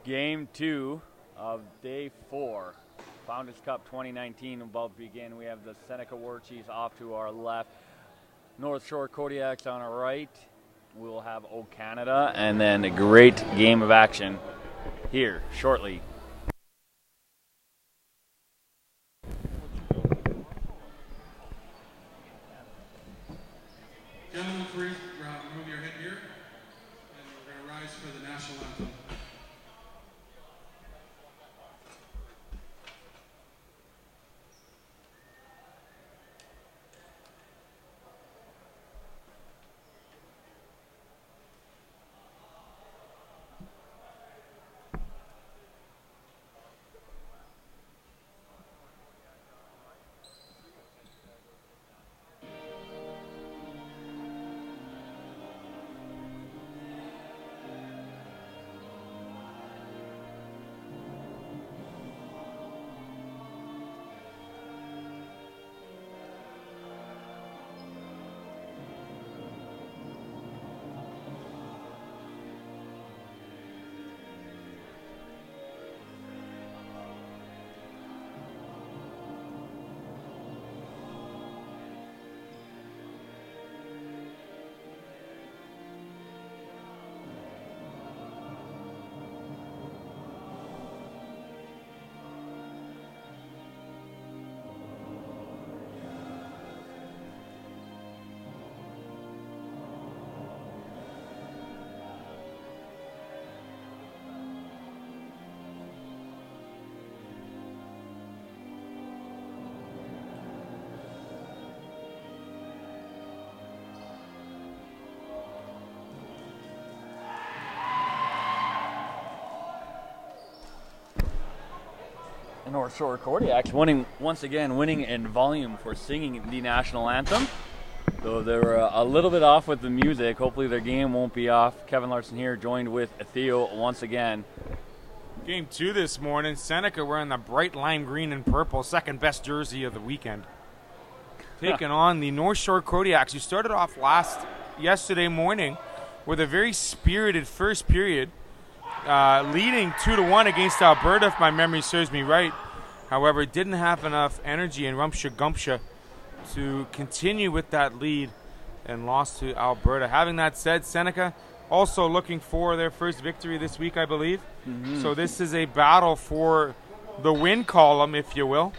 Game 2 of Day 4. Founders Cup 2019 about to begin. We have the Seneca War Chiefs off to our left. North Shore Kodiaks on our right. We'll have O Canada, and then a great game of action here shortly. Gentlemen, please remove your headgear, and we're going to rise for the national anthem. North Shore Kodiaks once again winning in volume for singing the national anthem. Though they were a little bit off with the music. Hopefully their game won't be off. Kevin Larson here, joined with Theo once again. Game 2 this morning, Seneca wearing the bright lime green and purple, second best jersey of the weekend. Taking on the North Shore Kodiaks, who started off yesterday morning with a very spirited first period, leading 2-1 against Alberta, if my memory serves me right. However, didn't have enough energy and gumptia to continue with that lead and lost to Alberta. Having that said, Seneca also looking for their first victory this week, I believe. So this is a battle for the win column, if you will.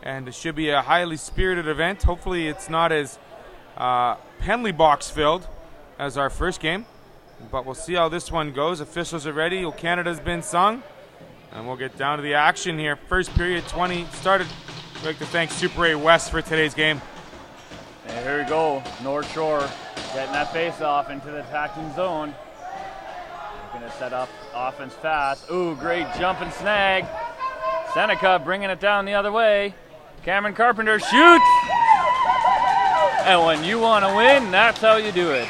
And it should be a highly spirited event. Hopefully it's not as penalty box filled as our first game. But we'll see how this one goes. Officials are ready. Canada's been sung. And we'll get down to the action here. First period 20 started. We'd like to thank Super 8 West for today's game. And here we go. North Shore getting that face off into the attacking zone. Looking to set up offense fast. Ooh, great jump and snag. Seneca bringing it down the other way. Cameron Carpenter shoots. And when you want to win, that's how you do it.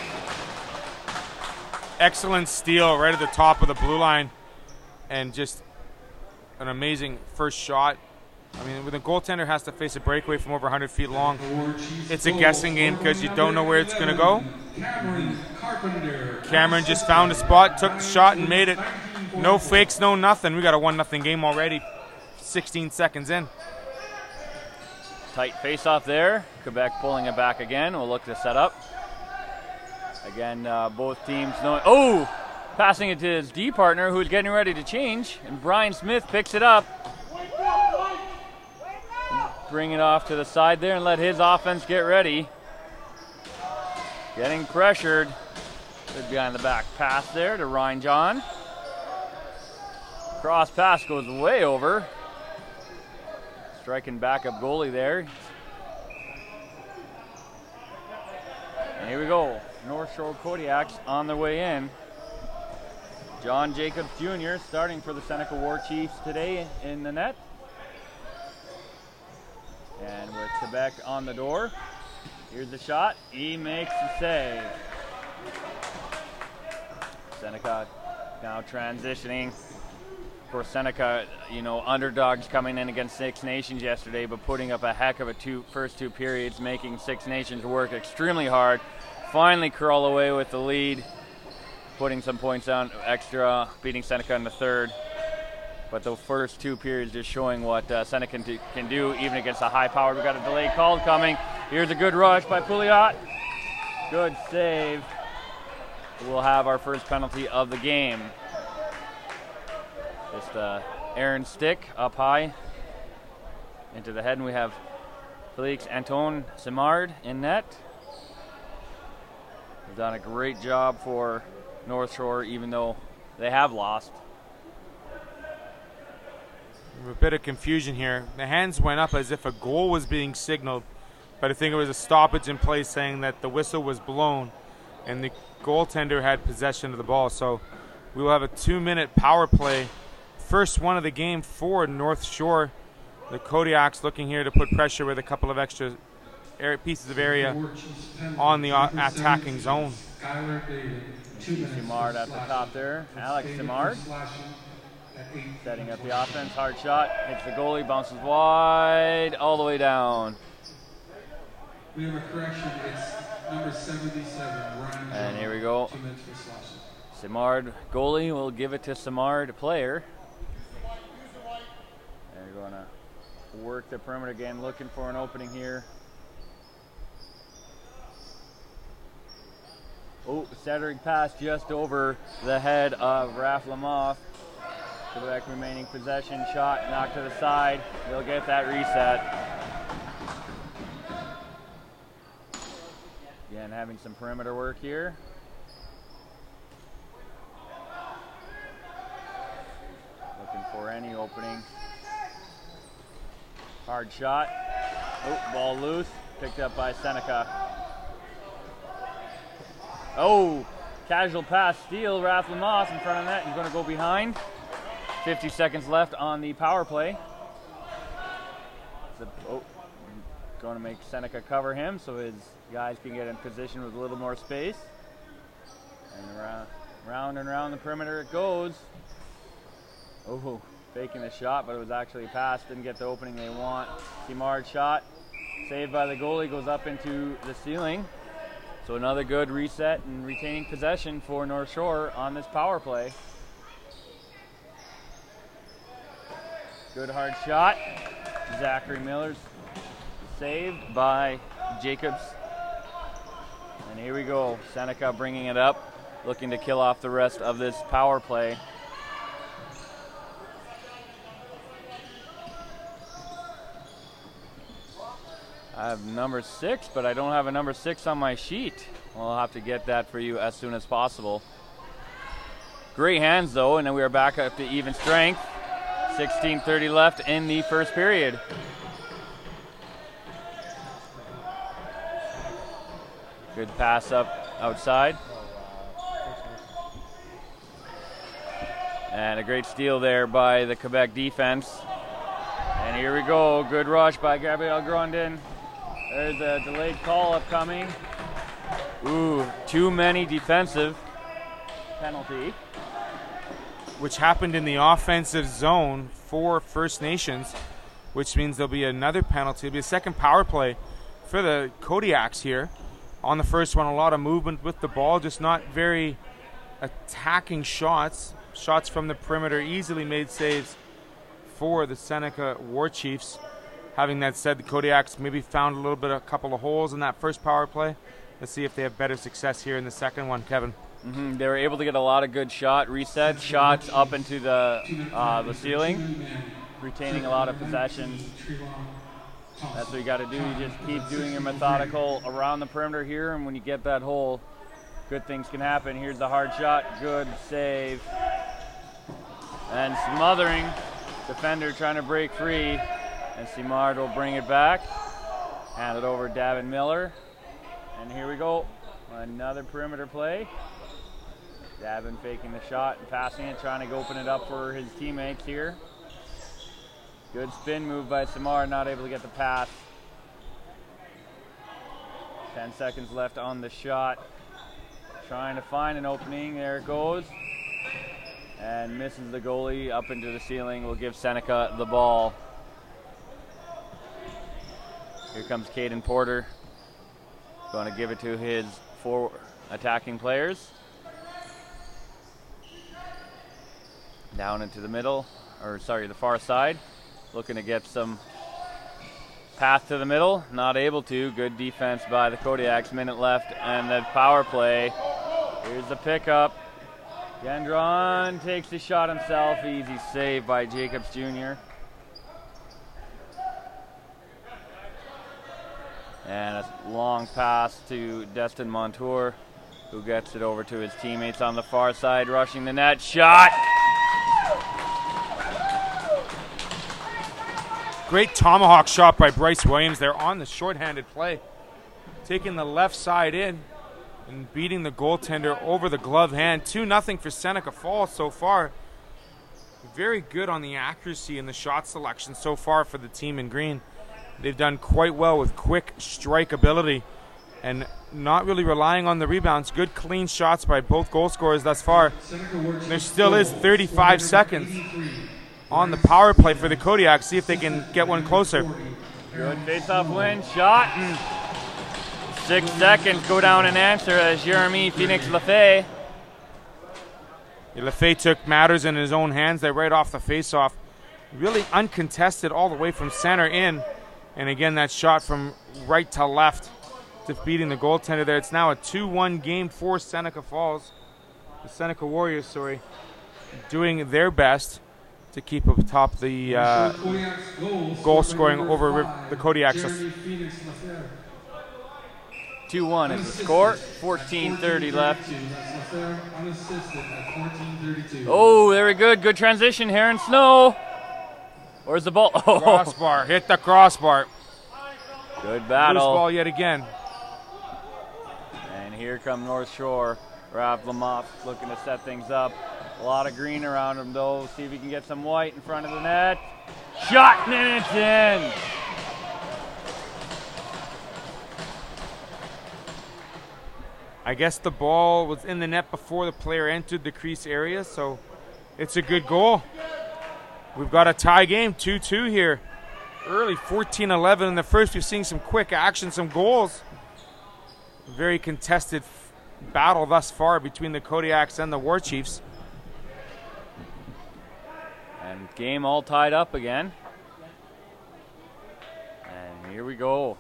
Excellent steal right at the top of the blue line, and just an amazing first shot. I mean, when the goaltender has to face a breakaway from over 100 feet long, it's a guessing game because you don't know where it's going to go. Cameron just found a spot, took the shot, and made it. No fakes, no nothing. We got a 1-0 game already, 16 seconds in. Tight face-off there. Quebec pulling it back again. We'll look to set up. Again, both teams knowing. Oh! Passing it to his D partner, who's getting ready to change. And Brian Smith picks it up. Bring it off to the side there and let his offense get ready. Getting pressured. Good behind the back pass there to Ryan John. Cross pass goes way over. Striking backup goalie there. And here we go. North Shore Kodiaks on their way in. John Jacobs Jr. starting for the Seneca War Chiefs today in the net. And with Quebec on the door, here's the shot. He makes the save. Seneca now transitioning. Of course, Seneca, underdogs coming in against Six Nations yesterday, but putting up a heck of a first two periods, making Six Nations work extremely hard. Finally crawl away with the lead. putting some points down extra, beating Seneca in the third. But the first 2 periods just showing what Seneca can do, even against a high power. We've got a delayed call coming. Here's a good rush by Pouliot. Good save. We'll have our first penalty of the game. Just Aaron stick up high into the head, and we have Felix Anton Simard in net. They've done a great job for North Shore, even though they have lost. A bit of confusion here. The hands went up as if a goal was being signaled, but I think it was a stoppage in play saying that the whistle was blown and the goaltender had possession of the ball. So we will have a 2-minute power play. First one of the game for North Shore. The Kodiaks looking here to put pressure with a couple of extra pieces of area on the attacking zone. Simard at the top there. Alex Simard setting up the offense. Hard shot. Hits the goalie. Bounces wide. All the way down. We have a correction. It's number 77. Ryan And here we go. 2 minutes for slashing. Simard, goalie, will give it to Simard, player. They're going to work the perimeter again, looking for an opening here. Oh, centering pass just over the head of Raph Lamoff. Quebec remaining possession, shot knocked to the side. They'll get that reset. Again, having some perimeter work here. Looking for any opening. Hard shot. Oh, ball loose. Picked up by Seneca. Oh, casual pass, steal. Raph Lamoff in front of net. He's going to go behind. 50 seconds left on the power play. Going to make Seneca cover him so his guys can get in position with a little more space. And round and round the perimeter it goes. Oh, faking the shot, but it was actually a pass. Didn't get the opening they want. Simard shot. Saved by the goalie, goes up into the ceiling. So another good reset and retaining possession for North Shore on this power play. Good hard shot. Zachary Miller's saved by Jacobs. And here we go. Seneca bringing it up, looking to kill off the rest of this power play. I have number 6, but I don't have a number 6 on my sheet. Well, I'll have to get that for you as soon as possible. Great hands, though, and then we are back up to even strength. 16:30 left in the first period. Good pass up outside. And a great steal there by the Quebec defense. And here we go. Good rush by Gabriel Grondin. There's a delayed call upcoming. Ooh, too many defensive penalty. Which happened in the offensive zone for First Nations, which means there'll be another penalty. It'll be a second power play for the Kodiaks here. On the first one, a lot of movement with the ball, just not very attacking shots. Shots from the perimeter, easily made saves for the Seneca War Chiefs. Having that said, the Kodiaks maybe found a couple of holes in that first power play. Let's see if they have better success here in the second one, Kevin. They were able to get a lot of good resets, shots up into the ceiling, retaining a lot of possessions. That's what you got to do. You just keep doing your methodical around the perimeter here, and when you get that hole, good things can happen. Here's the hard shot. Good save. And smothering. Defender trying to break free. And Simard will bring it back. Hand it over to Davin Miller. And here we go. Another perimeter play. Davin faking the shot and passing it, trying to open it up for his teammates here. Good spin move by Simard, not able to get the pass. 10 seconds left on the shot. Trying to find an opening. There it goes. And misses the goalie up into the ceiling. Will give Seneca the ball. Here comes Caden Porter. Going to give it to his 4 attacking players. Down into the middle, or sorry, the far side. Looking to get some path to the middle. Not able to. Good defense by the Kodiaks. Minute left, and the power play. Here's the pickup. Gendron takes the shot himself. Easy save by Jacobs Jr. And a long pass to Destin Montour, who gets it over to his teammates on the far side, rushing the net. Shot! Great tomahawk shot by Bryce Williams there on the shorthanded play. Taking the left side in and beating the goaltender over the glove hand. 2-0 for Seneca Falls so far. Very good on the accuracy and the shot selection so far for the team in green. They've done quite well with quick strike ability and not really relying on the rebounds. Good clean shots by both goal scorers thus far. There still is 35 seconds on the power play for the Kodiaks. See if they can get one closer. Good face-off win, shot, and 6 seconds go down and answer as Jeremy Phoenix Lefay. Lefay took matters in his own hands there right off the face-off. Really uncontested all the way from center in. And again, that shot from right to left, defeating the goaltender there. It's now a 2-1 game for Seneca Falls. The Seneca Warriors, doing their best to keep up top the goal scoring over the Kodiaks. 2-1 is the score. 14:30 left. Oh, very good. Good transition here in Snow. Where's the ball? Oh. Crossbar. Hit the crossbar. Good battle. Loose ball yet again. And here come North Shore. Rav Lamont looking to set things up. A lot of green around him, though. See if he can get some white in front of the net. Shot, and it's in. I guess the ball was in the net before the player entered the crease area, so it's a good goal. We've got a tie game, 2-2 here. Early 14-11 in the first. We've seen some quick action, some goals. Very contested battle thus far between the Kodiaks and the War Chiefs. And game all tied up again. And here we go.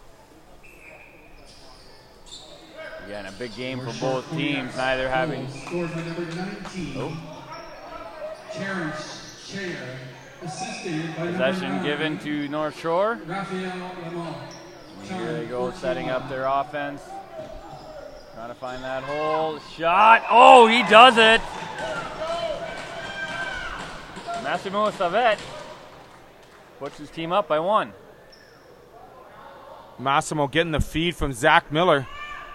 Again, a big game for both teams, neither having... Possession given to North Shore. Here they go, setting up their offense. Trying to find that hole. Shot. Oh, he does it. Massimo Savet puts his team up by 1. Massimo getting the feed from Zach Miller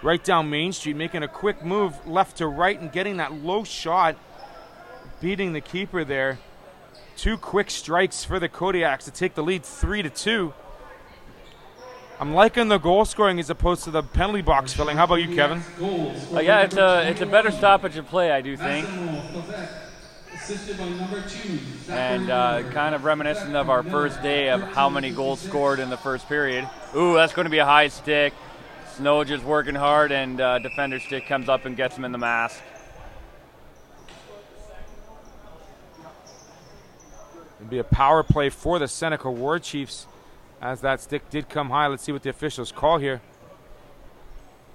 right down Main Street, making a quick move left to right and getting that low shot, beating the keeper there. 2 quick strikes for the Kodiaks to take the lead 3-2. I'm liking the goal scoring as opposed to the penalty box filling. How about you, Kevin? Yeah, it's a better stoppage of play, I do think. And kind of reminiscent of our first day of how many goals scored in the first period. Ooh, that's going to be a high stick. Snow just working hard, and defender stick comes up and gets him in the mask. It'll be a power play for the Seneca War Chiefs as that stick did come high. Let's see what the officials call here.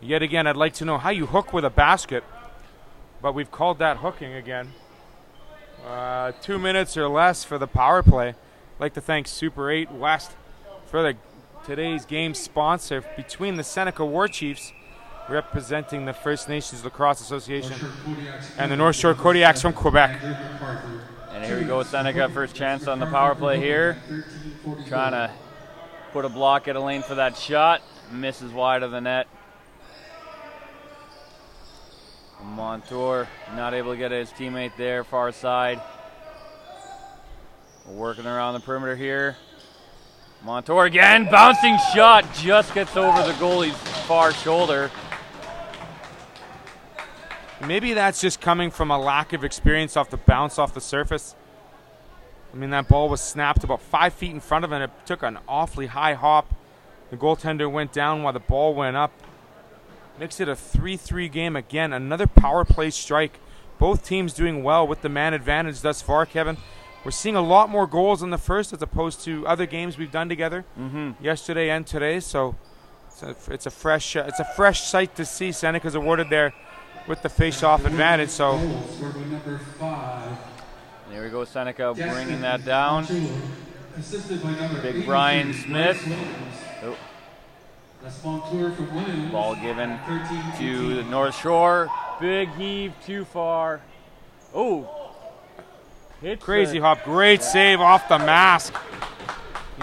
Yet again, I'd like to know how you hook with a basket, but we've called that hooking again. 2 minutes or less for the power play. I'd like to thank Super 8 West for today's game sponsor between the Seneca War Chiefs, representing the First Nations Lacrosse Association, and the North Shore Kodiaks from Quebec. And here we go, Seneca, first chance on the power play here. Trying to put a block at a lane for that shot. Misses wide of the net. Montour not able to get his teammate there, far side. Working around the perimeter here. Montour again, bouncing shot, just gets over the goalie's far shoulder. Maybe that's just coming from a lack of experience off the bounce off the surface. I mean, that ball was snapped about 5 feet in front of him. It took an awfully high hop. The goaltender went down while the ball went up. Makes it a 3-3 game again. Another power play strike Both teams doing well with the man advantage thus far, Kevin. We're seeing a lot more goals in the first as opposed to other games we've done together yesterday and today. So it's a fresh sight to see. Seneca's awarded there with the face-off advantage. So there we go, Seneca bringing that down. Big Brian Smith. Oh. Ball given to the North Shore. Big heave, too far. Oh. Crazy hop. Great save off the mask.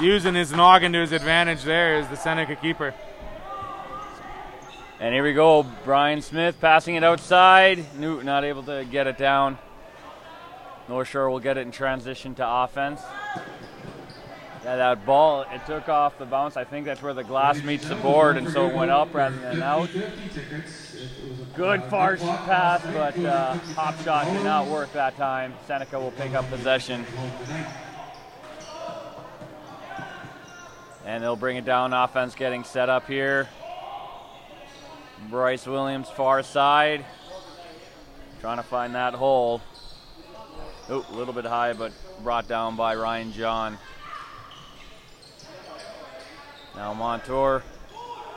Using his noggin to his advantage there is the Seneca keeper. And here we go. Brian Smith passing it outside. Newt not able to get it down. North Shore will get it in transition to offense. Yeah, that ball, it took off the bounce. I think that's where the glass meets the board, and so it went up rather than out. Good far pass, but hop shot did not work that time. Seneca will pick up possession. And they'll bring it down. Offense getting set up here. Bryce Williams far side. Trying to find that hole. Oh, a little bit high, but brought down by Ryan John. Now Montour.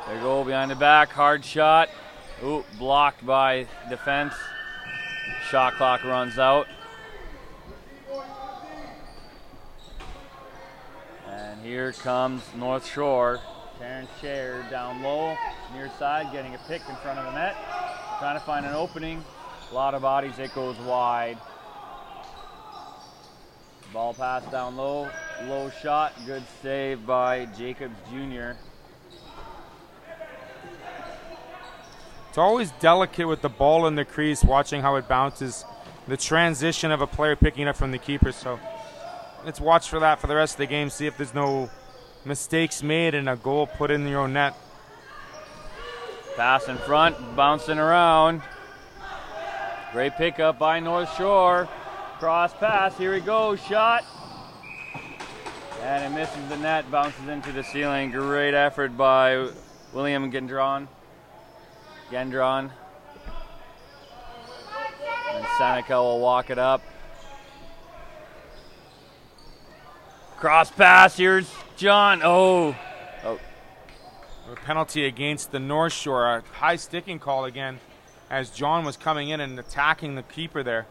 There you go, behind the back. Hard shot. Ooh, blocked by defense. Shot clock runs out. And here comes North Shore. Terrence Scher down low, near side, getting a pick in front of the net. Trying to find an opening. A lot of bodies, it goes wide. Ball pass down low, low shot, good save by Jacobs Jr. It's always delicate with the ball in the crease, watching how it bounces. The transition of a player picking it up from the keeper. So let's watch for that for the rest of the game, see if there's no mistakes made and a goal put in your own net. Pass in front, bouncing around. Great pickup by North Shore. Cross pass, here we go, shot. And it misses the net, bounces into the ceiling. Great effort by William Gendron. And Seneca will walk it up. Cross pass, here's John. Oh. A penalty against the North Shore. A high sticking call again as John was coming in and attacking the keeper there.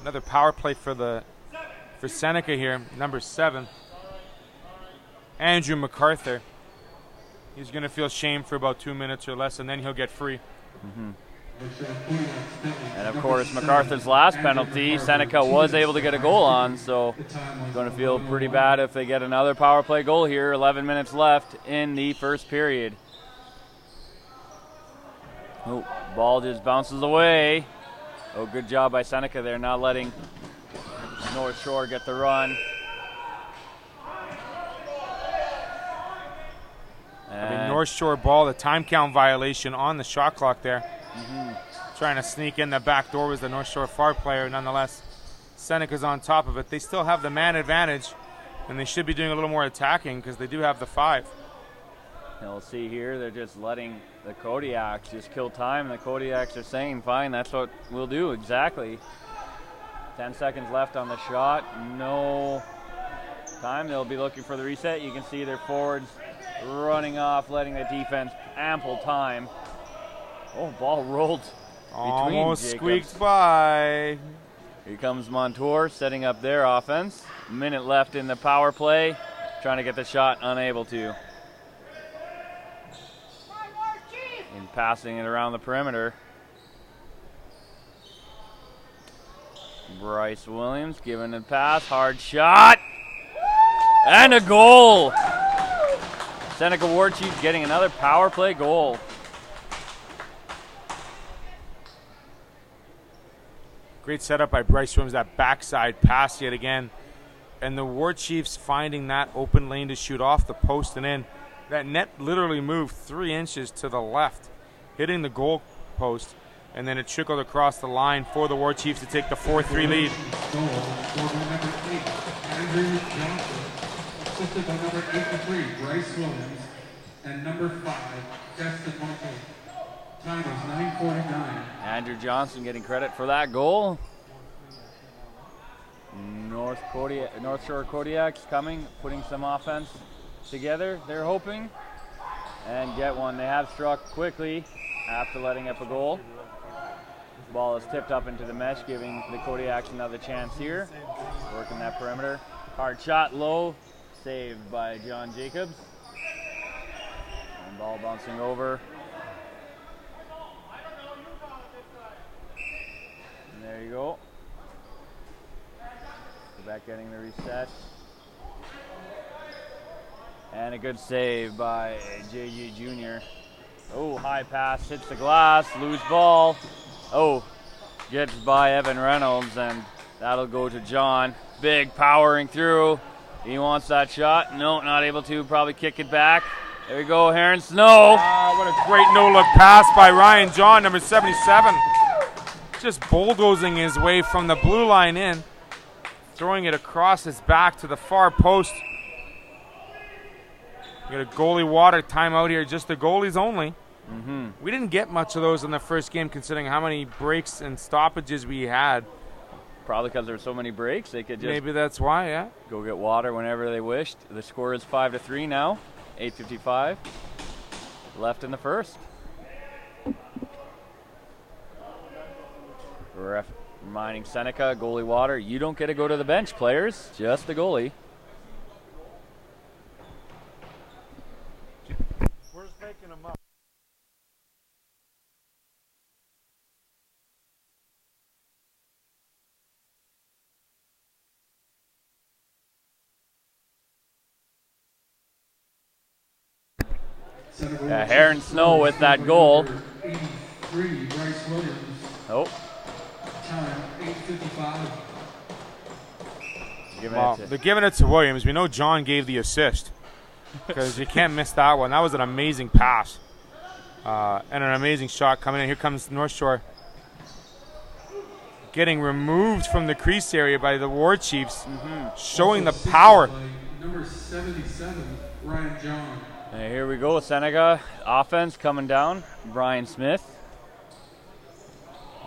Another power play for Seneca here, number 7. Andrew MacArthur. He's going to feel shame for about 2 minutes or less, and then he'll get free. And of course, MacArthur's last penalty, Seneca was able to get a goal on, so it's going to feel pretty bad if they get another power play goal here. 11 minutes left in the first period. Oh, ball just bounces away. Oh, good job by Seneca there, not letting North Shore get the run. North Shore ball, the time count violation on the shot clock there. Trying to sneak in the back door was the North Shore far player. Nonetheless, Seneca's on top of it. They still have the man advantage, and they should be doing a little more attacking because they do have the 5. You'll see here, they're just letting the Kodiaks just kill time, and the Kodiaks are saying, fine, that's what we'll do, exactly. 10 seconds left on the shot, no time. They'll be looking for the reset. You can see their forwards running off, letting the defense ample time. Oh, ball rolled between Almost Jacobs. squeaked by. Here comes Montour setting up their offense. A minute left in the power play, trying to get the shot, unable to. And passing it around the perimeter. Bryce Williams giving the pass, hard shot, and a goal. Seneca War Chiefs getting another power play goal. Great setup by Bryce Williams, that backside pass yet again. And the War Chiefs finding that open lane to shoot off the post and in. That net literally moved 3 inches to the left, hitting the goal post, and then it trickled across the line for the War Chiefs to take the 4-3 lead. Goal for number 8, Andrew Johnson, assisted by number 83, Bryce Williams, and number 5, Justin Montour. Time is 9:49. Andrew Johnson getting credit for that goal. North Shore Kodiaks coming, putting some offense together, they're hoping, and get one. They have struck quickly after letting up a goal. Ball is tipped up into the mesh, giving the Kodiaks another chance here. Working that perimeter. Hard shot, low, saved by John Jacobs. And ball bouncing over. And there you go. Quebec getting the reset. And a good save by JG Jr. Oh, high pass, hits the glass, loose ball. Oh, gets by Evan Reynolds, and that'll go to John. Big powering through. He wants that shot. No, not able to. Probably kick it back. There we go, Heron Snow. What a great no-look pass by Ryan John, number 77. Just bulldozing his way from the blue line in. Throwing it across his back to the far post. Get a goalie water timeout here, just the goalies only. We didn't get much of those in the first game, considering how many breaks and stoppages we had. Probably because there were so many breaks, they could just maybe that's why, yeah. Go get water whenever they wished. The score is 5-3 now. 8:55 left in the first. Ref reminding Seneca, goalie water. You don't get to go to the bench, players. Just the goalie. Where's making them up? Heron Snow with that goal. 83, Bryce Williams. Oh. Time 8:55. They're giving it to Williams. We know John gave the assist because you can't miss that one. That was an amazing pass and an amazing shot coming in. Here comes North Shore. Getting removed from the crease area by the War Chiefs, showing the power. Number 77, Ryan John. And here we go, Seneca. Offense coming down. Brian Smith.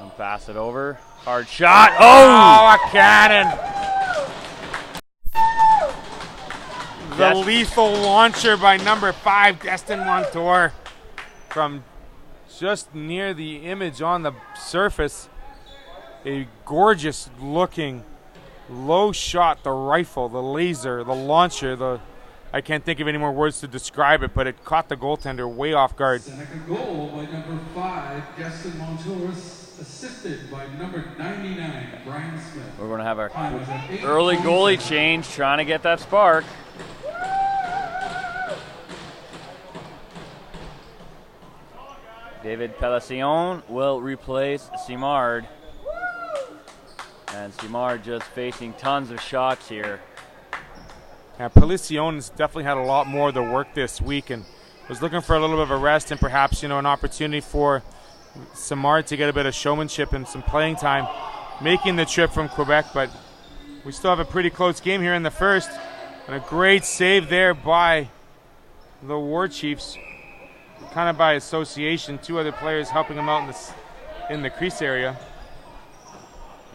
And pass it over. Hard shot. Oh, a cannon. The lethal launcher by number 5, Destin Montour. From just near the image on the surface. A gorgeous looking low shot, the rifle, the laser, the launcher, I can't think of any more words to describe it, but it caught the goaltender way off guard. Seneca goal by number 5, Destin Montour, assisted by number 99, Brian Smith. We're going to have our early goalie change, trying to get that spark. David Pellation will replace Simard. And Simard just facing tons of shots here. Yeah, Pellicion definitely had a lot more of the work this week and was looking for a little bit of a rest and perhaps, an opportunity for Simard to get a bit of showmanship and some playing time, making the trip from Quebec. But we still have a pretty close game here in the first, and a great save there by the War Chiefs, kind of by association. 2 other players helping them out in the crease area.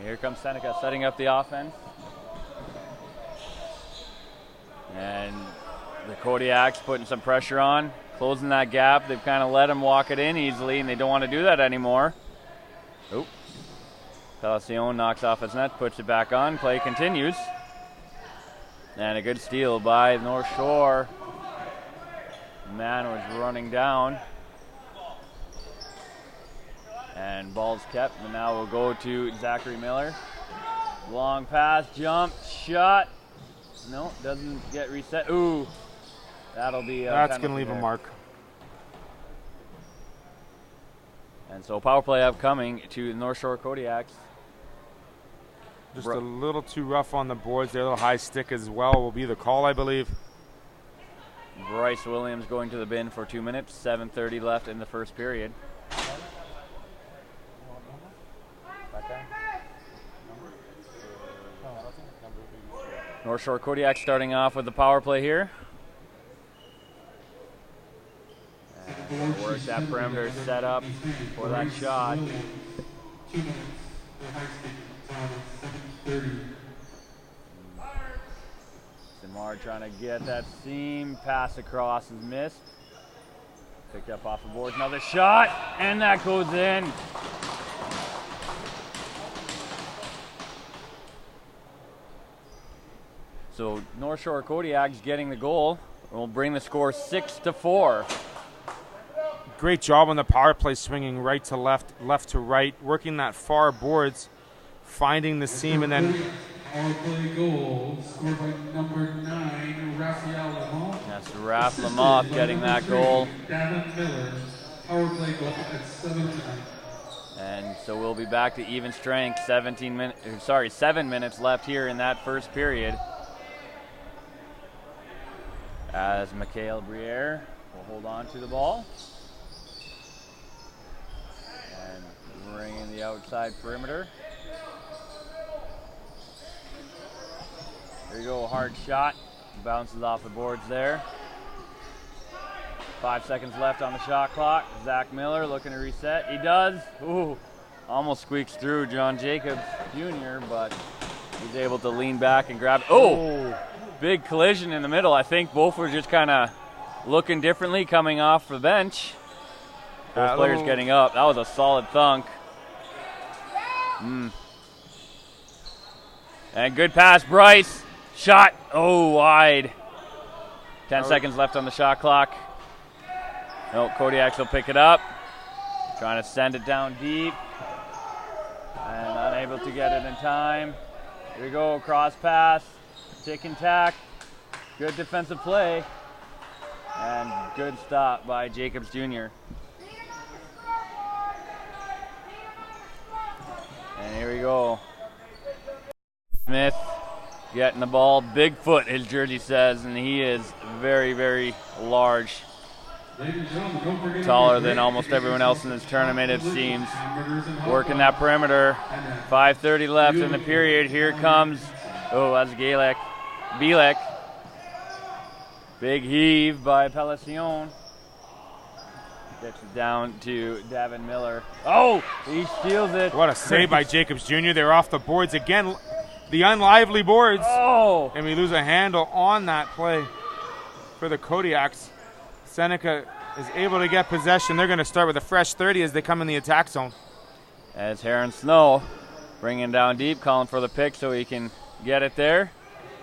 Here comes Seneca setting up the offense. And the Kodiaks putting some pressure on, closing that gap. They've kind of let him walk it in easily, and they don't want to do that anymore. Oh. Pellation knocks off his net, puts it back on. Play continues. And a good steal by North Shore. Man was running down. And ball's kept, and now we'll go to Zachary Miller. Long pass, jump, shot. No, doesn't get reset. Ooh, that'll be that's going to leave a mark. And so power play upcoming to the North Shore Kodiaks. Just a little too rough on the boards there. A little high stick as well will be the call, I believe. Bryce Williams going to the bin for 2 minutes. 7:30 left in the first period. North Shore Kodiak starting off with the power play here. And we're work that perimeter set up for that shot. 2 minutes. The high speed time is 7:30. Samar trying to get that seam. Pass across is missed. Picked up off the board. Another shot, and that goes in. So North Shore Kodiak's getting the goal. We'll bring the score 6-4. Great job on the power play, swinging right to left, left to right, working that far boards, finding the seam, and then Power play goal scored by number 9, Raphael Lamont. That's Raph Lamont getting that goal. Davin Miller, power play goal at 7-9. And so we'll be back to even strength. 7 minutes left here in that first period. As Mikhail Briere will hold on to the ball. And bring in the outside perimeter. There you go, hard shot. Bounces off the boards there. 5 seconds left on the shot clock. Zach Miller looking to reset. He does. Ooh, almost squeaks through John Jacobs Jr., but he's able to lean back and grab. Oh, big collision in the middle. I think both were just kind of looking differently coming off the bench. Both players getting up. That was a solid thunk. And good pass, Bryce. Shot. Oh, wide. 10 seconds left on the shot clock. No, Kodiaks will pick it up. Trying to send it down deep. And unable to get it in time. Here we go, cross pass. Tick and tack. Good defensive play. And good stop by Jacobs Jr. And here we go. Smith getting the ball. Bigfoot, his jersey says, and he is very, very large. Taller than almost everyone else in this tournament, it seems. Working that perimeter. 5:30 left in the period. Here comes, oh, that's Bielek. Big heave by Pellecion. Gets it down to Davin Miller. Oh, he steals it. What a save by Jacobs Jr. They're off the boards again. The unlively boards. Oh. And we lose a handle on that play for the Kodiaks. Seneca is able to get possession. They're going to start with a fresh 30 as they come in the attack zone. As Heron Snow bringing down deep, calling for the pick so he can get it there.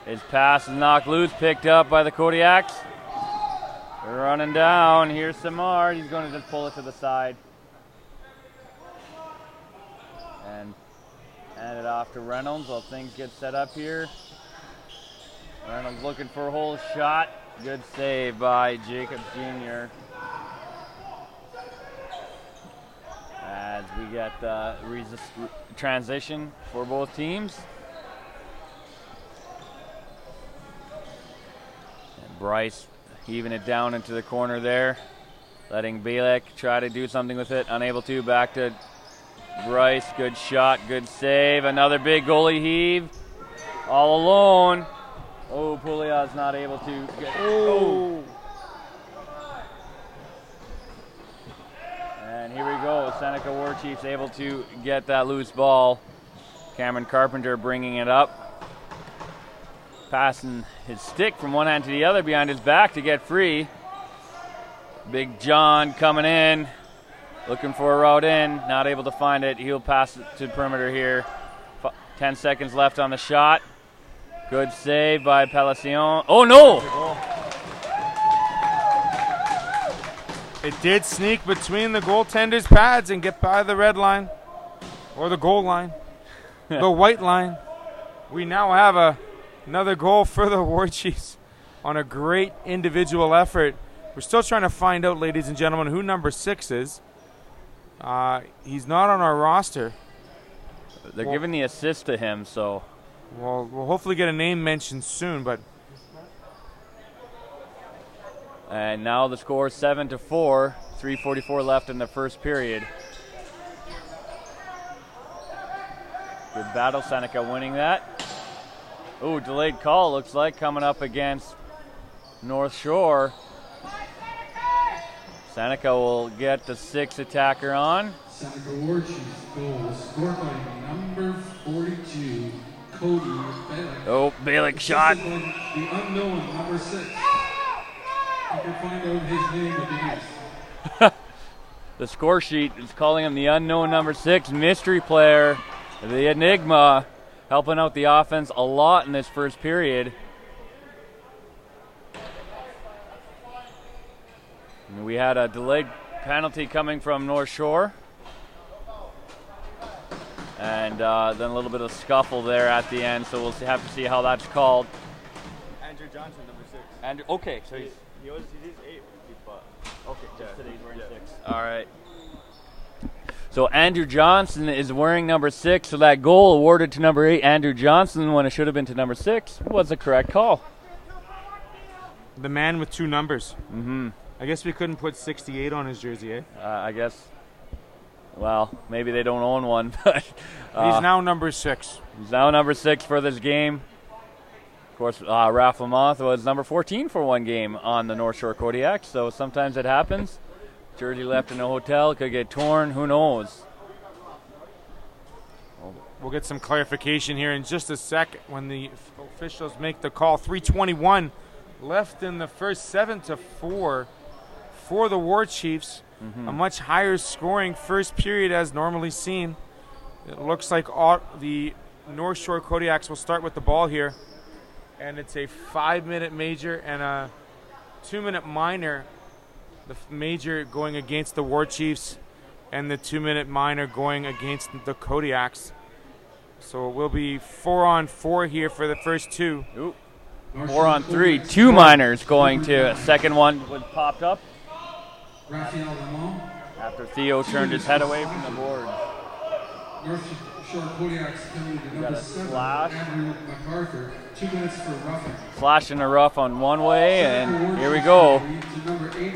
His pass is knocked loose, picked up by the Kodiaks. They're running down. Here's Samar. He's going to just pull it to the side. And hand it off to Reynolds while things get set up here. Reynolds looking for a whole shot. Good save by Jacobs Jr. As we get the transition for both teams. And Bryce heaving it down into the corner there. Letting Bielek try to do something with it. Unable to. Back to Bryce. Good shot. Good save. Another big goalie heave. All alone. Oh, Pouliot's not able to get. Oh. And here we go. Seneca War Chiefs able to get that loose ball. Cameron Carpenter bringing it up. Passing his stick from one hand to the other behind his back to get free. Big John coming in. Looking for a route in. Not able to find it. He'll pass it to the perimeter here. 10 seconds left on the shot. Good save by Pellecion. Oh, no! It did sneak between the goaltender's pads and get by the red line. Or the goal line. The white line. We now have another goal for the War Chiefs on a great individual effort. We're still trying to find out, ladies and gentlemen, who number 6 is. He's not on our roster. They're giving the assist to him, so... We'll hopefully get a name mentioned soon, but... And now the score 7-4, 3:44 left in the first period. Good battle, Seneca winning that. Oh, delayed call looks like coming up against North Shore. Seneca will get the 6 attacker on. Seneca War Chiefs goal scored by number 42, Cody Belick. Oh, Belick shot. The unknown number 6. You can find out his name at The score sheet is calling him the unknown number 6, mystery player, the Enigma, helping out the offense a lot in this first period. And we had a delayed penalty coming from North Shore. And then a little bit of scuffle there at the end, so we'll have to see how that's called. Andrew Johnson, number 6. And okay, so he's 8, but okay. Just yeah, today he's wearing yeah. 6. All right. So Andrew Johnson is wearing number 6. So that goal awarded to number 8, Andrew Johnson, when it should have been to number 6, was the correct call. The man with 2 numbers. Mm-hmm. I guess we couldn't put 68 on his jersey, eh? I guess. Well, maybe they don't own one, but He's now number 6. he's now number 6 for this game. Of course, Ralph Lamothe was number 14 for one game on the North Shore Kodiak, so sometimes it happens. Jersey left in a hotel, could get torn, who knows? We'll get some clarification here in just a sec when the officials make the call. 3:21 left in the first, 7-4 for the War Chiefs. A much higher scoring first period as normally seen. It looks like the North Shore Kodiaks will start with the ball here. And it's a 5-minute major and a 2-minute minor. The major going against the War Chiefs and the 2-minute minor going against the Kodiaks. So it will be 4-on-4 here for the first 2. Ooh. 4-on-3, 2 minors going to. Second one was popped up Raphael Lamont. after Theo turned his head away from the board. North Shore Kodiak's penalty to Got number a 7, slash. Andrew MacArthur. 2 minutes for roughing. Flash in the rough on one way, and here we go.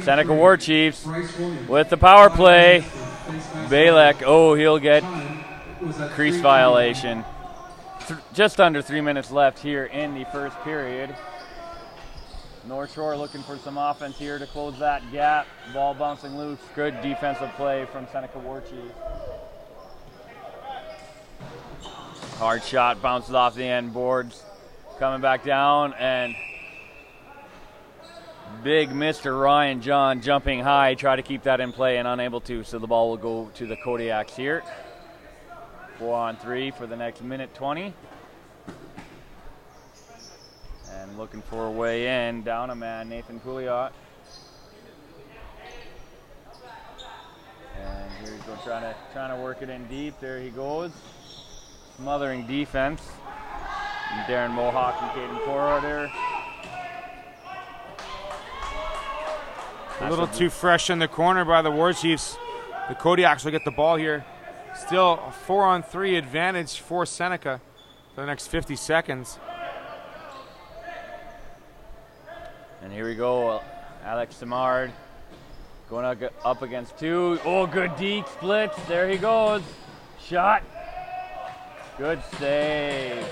Seneca War Chiefs with the power play. Belick, oh, he'll get crease violation. Just under 3 minutes left here in the first period. North Shore looking for some offense here to close that gap. Ball bouncing loose. Good defensive play from Seneca War Chiefs. Hard shot bounces off the end boards. Coming back down, and big Mr. Ryan John jumping high. Try to keep that in play and unable to, so the ball will go to the Kodiaks here. 4-on-3 for the next minute 20. And looking for a way in, down a man, Nathan Pouliot. And here he's going trying to work it in deep. There he goes. Smothering defense. And Darren Mohawk and Caden Porter. A little too fresh in the corner by the War Chiefs. The Kodiaks will get the ball here. Still a 4-on-3 advantage for Seneca for the next 50 seconds. And here we go, Alex Simard going up against 2. Oh, good deep splits. There he goes. Shot. Good save.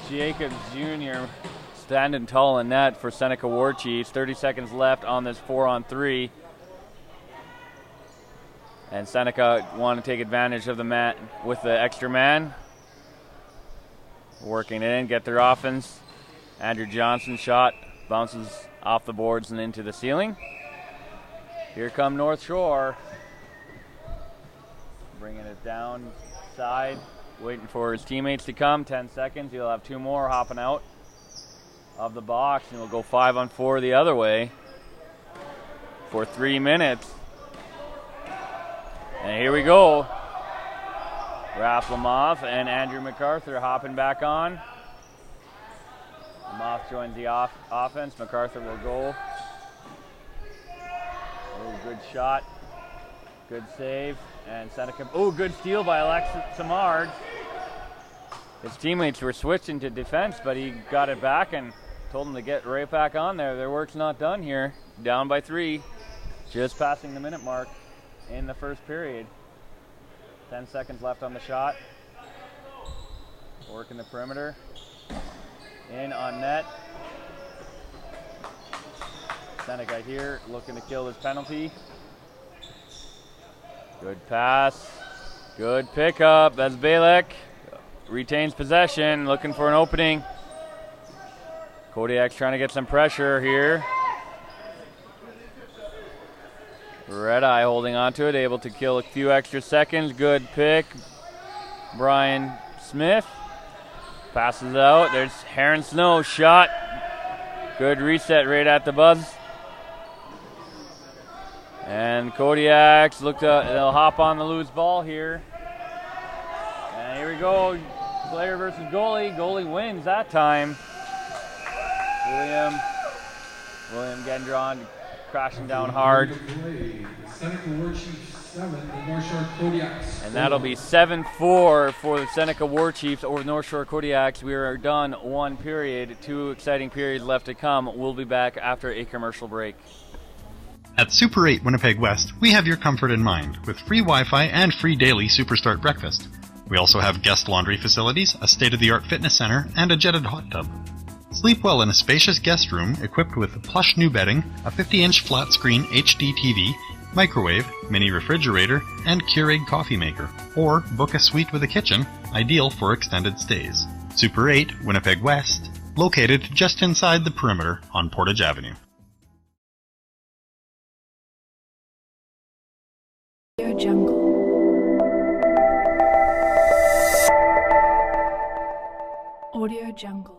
Jacobs Jr. standing tall in net for Seneca War Chiefs. 30 seconds left on this 4-on-3. And Seneca want to take advantage of the man with the extra man. Working it in, get their offense. Andrew Johnson shot, bounces off the boards and into the ceiling. Here come North Shore. Bringing it down side, waiting for his teammates to come. 10 seconds, he'll have 2 more hopping out of the box, and we'll go 5-on-4 the other way for 3 minutes. And here we go. Raph Lamothe and Andrew MacArthur hopping back on. Lamothe joins the offense. MacArthur will go. Oh, good shot. Good save. And Seneca. Oh, good steal by Alexis Samard. His teammates were switching to defense, but he got it back and told them to get right back on there. Their work's not done here. Down by 3. Just passing the minute mark in the first period. 10 seconds left on the shot. Working the perimeter. In on net. Seneca here looking to kill his penalty. Good pass. Good pickup. That's Balek. Retains possession, looking for an opening. Kodiak's trying to get some pressure here. Red Eye holding on to it, able to kill a few extra seconds. Good pick. Brian Smith passes out. There's Heron Snow shot. Good reset right at the buzz. And Kodiak's they'll hop on the loose ball here. And here we go. Player versus goalie. Goalie wins that time. William getting drawn, crashing down hard. Seneca War Chiefs 7, the North Shore Kodiaks. And that'll be 7-4 for the Seneca War Chiefs over North Shore Kodiaks. We are done one period. 2 exciting periods left to come. We'll be back after a commercial break. At Super 8 Winnipeg West, we have your comfort in mind with free Wi-Fi and free daily Superstart breakfast. We also have guest laundry facilities, a state-of-the-art fitness center, and a jetted hot tub. Sleep well in a spacious guest room equipped with plush new bedding, a 50-inch flat-screen HD TV, microwave, mini refrigerator, and Keurig coffee maker. Or book a suite with a kitchen, ideal for extended stays. Super 8 Winnipeg West, located just inside the perimeter on Portage Avenue. Audio Jungle. Audio Jungle.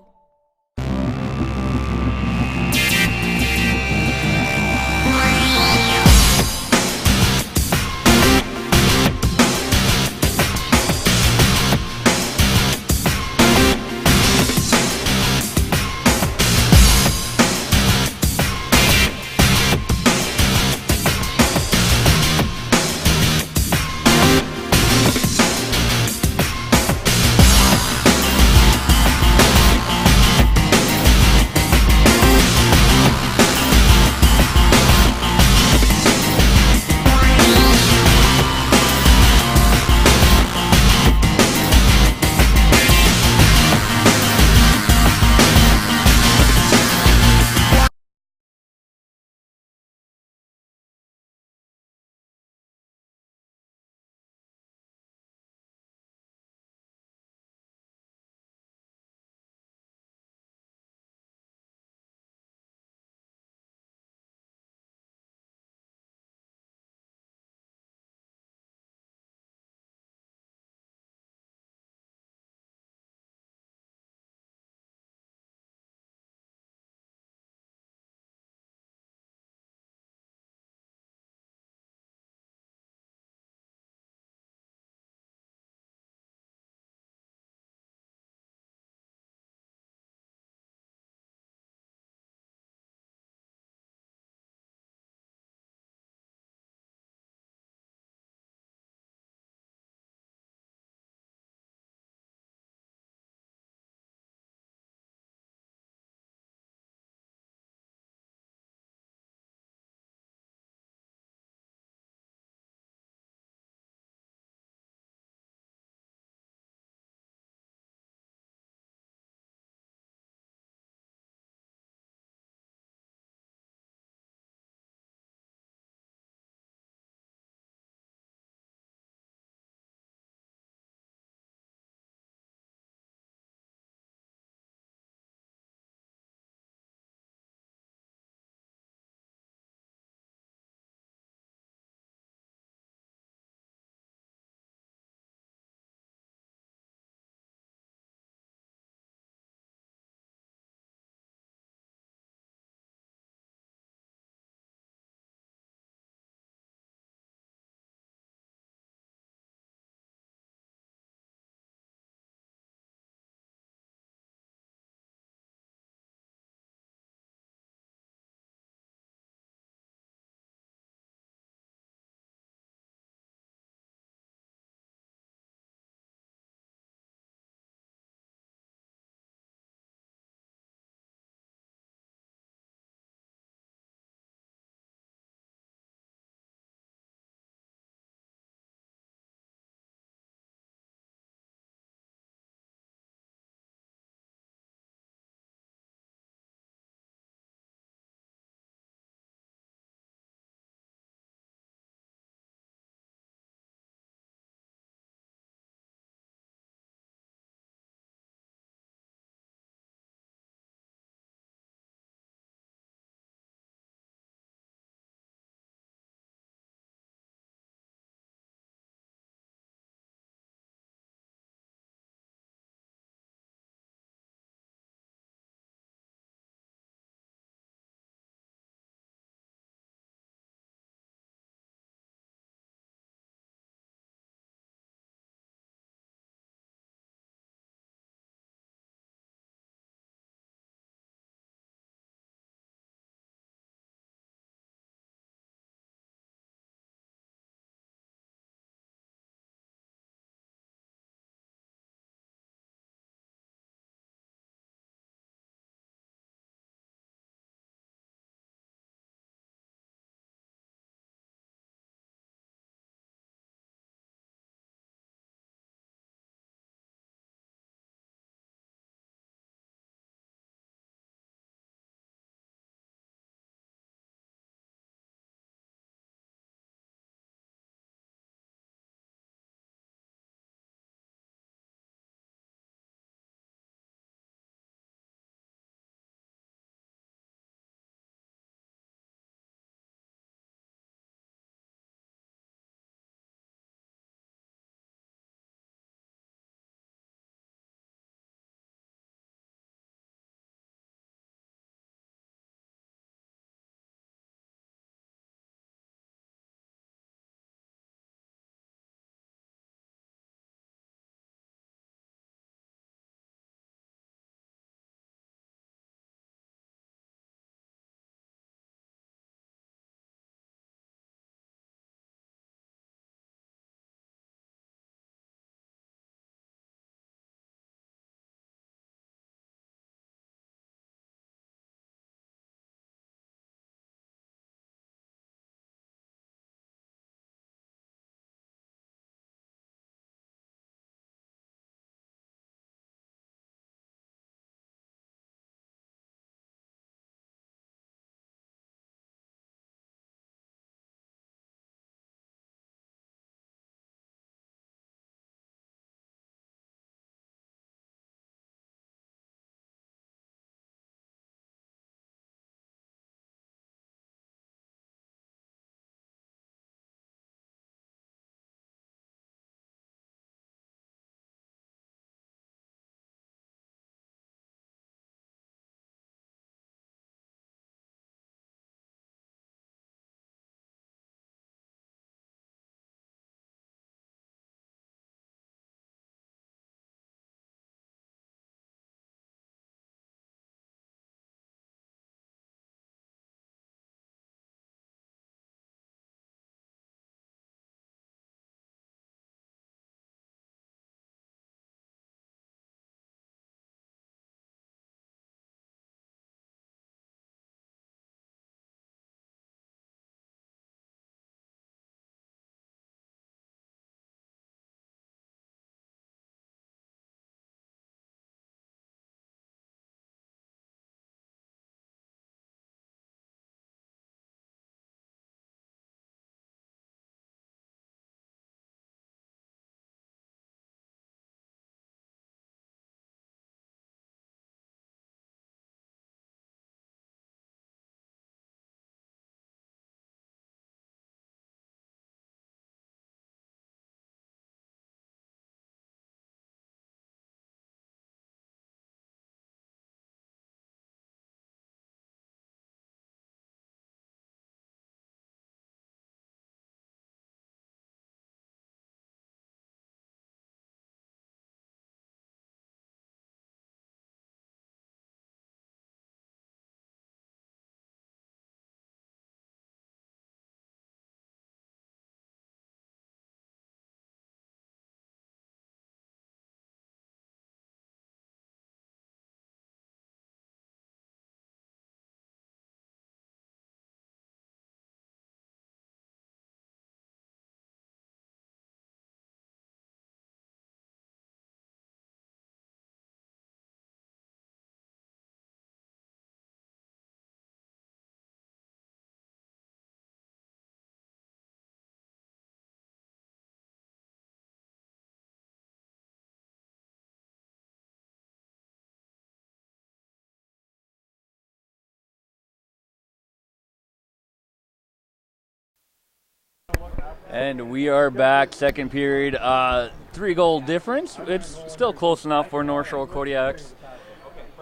And we are back, second period. 3-goal difference. It's still close enough for North Shore Kodiaks.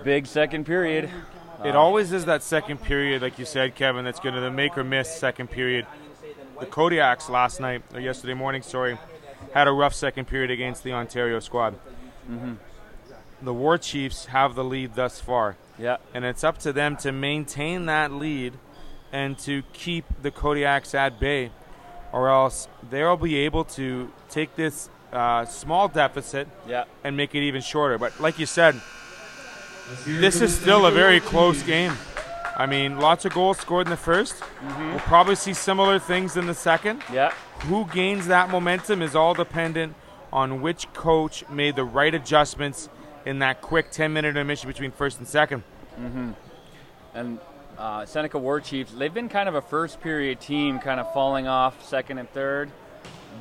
Big second period. It always is that second period, like you said, Kevin, that's going to the make or miss second period. The Kodiaks yesterday morning, had a rough second period against the Ontario squad. Mm-hmm. The War Chiefs have the lead thus far. Yeah. And it's up to them to maintain that lead and to keep the Kodiaks at bay, or else they'll be able to take this small deficit and make it even shorter. But like you said, this is still a very close game. I mean, lots of goals scored in the first. Mm-hmm. We'll probably see similar things in the second. Yeah. Who gains that momentum is all dependent on which coach made the right adjustments in that quick 10-minute intermission between first and second. Mm-hmm. And Seneca War Chiefs, they've been kind of a first-period team, kind of falling off second and third.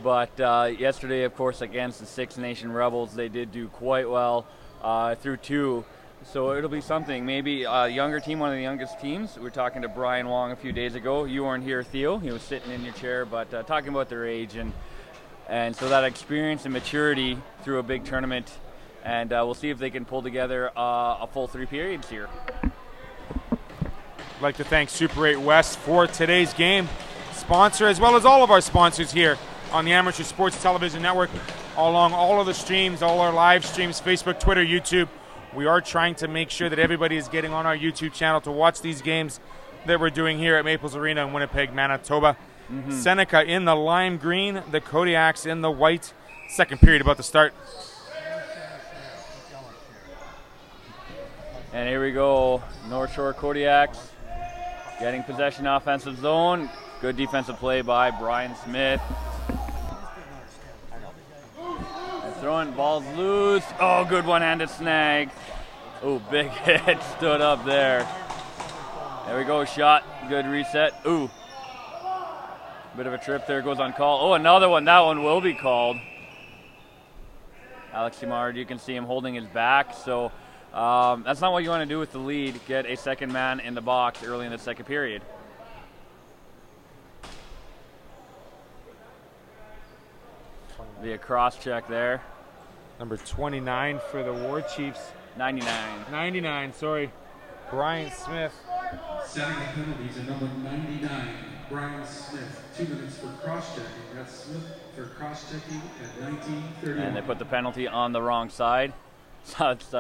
But yesterday, of course, against the Six Nation Rebels, they did do quite well through two. So it'll be something. Maybe a younger team, one of the youngest teams. We were talking to Brian Wong a few days ago. You weren't here, Theo. He was sitting in your chair, but talking about their age. And so that experience and maturity through a big tournament. And we'll see if they can pull together a full 3 periods here. I'd like to thank Super 8 West for today's game sponsor, as well as all of our sponsors here on the Amateur Sports Television Network, along all of the streams, all our live streams, Facebook, Twitter, YouTube. We are trying to make sure that everybody is getting on our YouTube channel to watch these games that we're doing here at Maples Arena in Winnipeg, Manitoba. Mm-hmm. Seneca in the lime green, the Kodiaks in the white. Second period about to start. And here we go, North Shore Kodiaks getting possession offensive zone. Good defensive play by Brian Smith. And throwing balls loose. Oh, good one-handed snag. Oh, big hit, stood up there. There we go, shot, good reset. Ooh, bit of a trip there, goes on call. Oh, another one, that one will be called. Alex Simard, you can see him holding his back, so that's not what you want to do with the lead. Get a second man in the box early in the second period. The cross check there. Number 29 for the War Chiefs. 99, sorry. Brian Smith. Setting the penalties at number 99, Brian Smith. 2 minutes for cross-checking. That's Smith for cross-checking at 19:31. And they put the penalty on the wrong side. So it's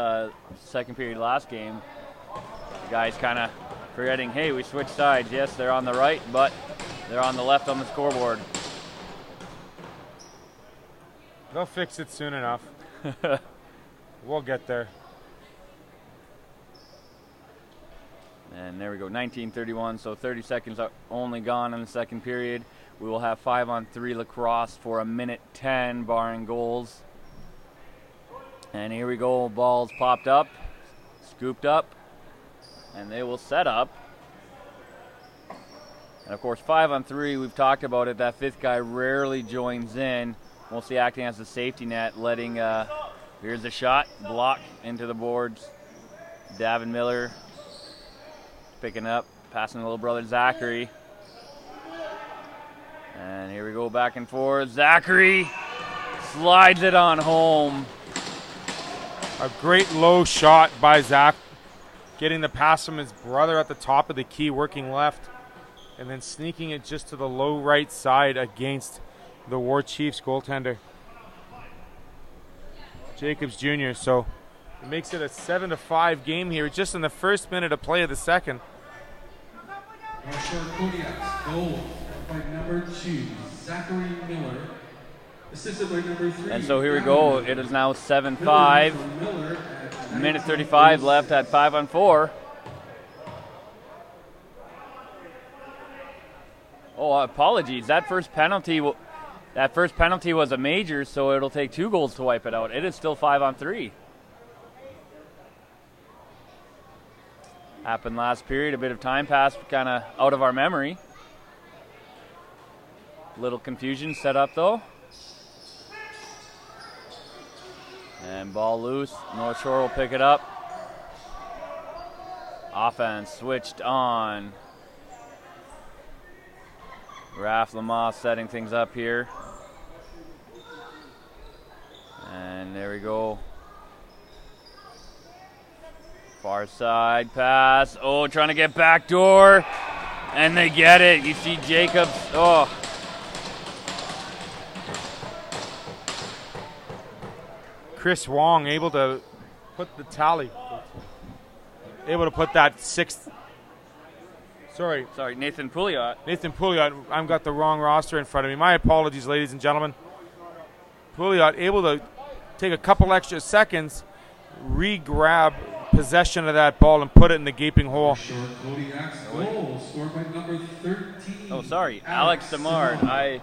second period last game. The guys kind of forgetting, hey, we switched sides. Yes, they're on the right, but they're on the left on the scoreboard. They'll fix it soon enough. We'll get there. And there we go, 19:31, so 30 seconds are only gone in the second period. We will have 5-on-3 lacrosse for 1:10, barring goals. And here we go, balls popped up, scooped up, and they will set up. And of course, 5-on-3, we've talked about it, that fifth guy rarely joins in, mostly acting as a safety net, letting, here's the shot, block into the boards. Davin Miller picking up, passing to little brother Zachary. And here we go, back and forth. Zachary slides it on home. A great low shot by Zach, getting the pass from his brother at the top of the key, working left, and then sneaking it just to the low right side against the War Chiefs goaltender, Jacobs Jr. So it makes it a 7-5 game here, just in the first minute of play of the second. North Shore Kodiaks, goal by number 2, Zachary Miller. Assisted by number 3. And so here we go. It is now 7-5. Minute 35 left at 5-on-4. Oh, apologies. That first penalty was a major, so it'll take 2 goals to wipe it out. It is still 5-on-3. Happened last period. A bit of time passed, kind of out of our memory. Little confusion set up though. And ball loose. North Shore will pick it up. Offense switched on. Raph Lamar setting things up here. And there we go. Far side pass. Oh, trying to get backdoor. And they get it. You see Jacobs. Oh. Chris Wong able to put the tally. Able to put that sixth. Sorry, Nathan Pouliot. Nathan Pouliot. I've got the wrong roster in front of me. My apologies, ladies and gentlemen. Pouliot able to take a couple extra seconds, re-grab possession of that ball and put it in the gaping hole. Short Kodiak's goal scored by number 13. Oh, sorry, Alex Samard.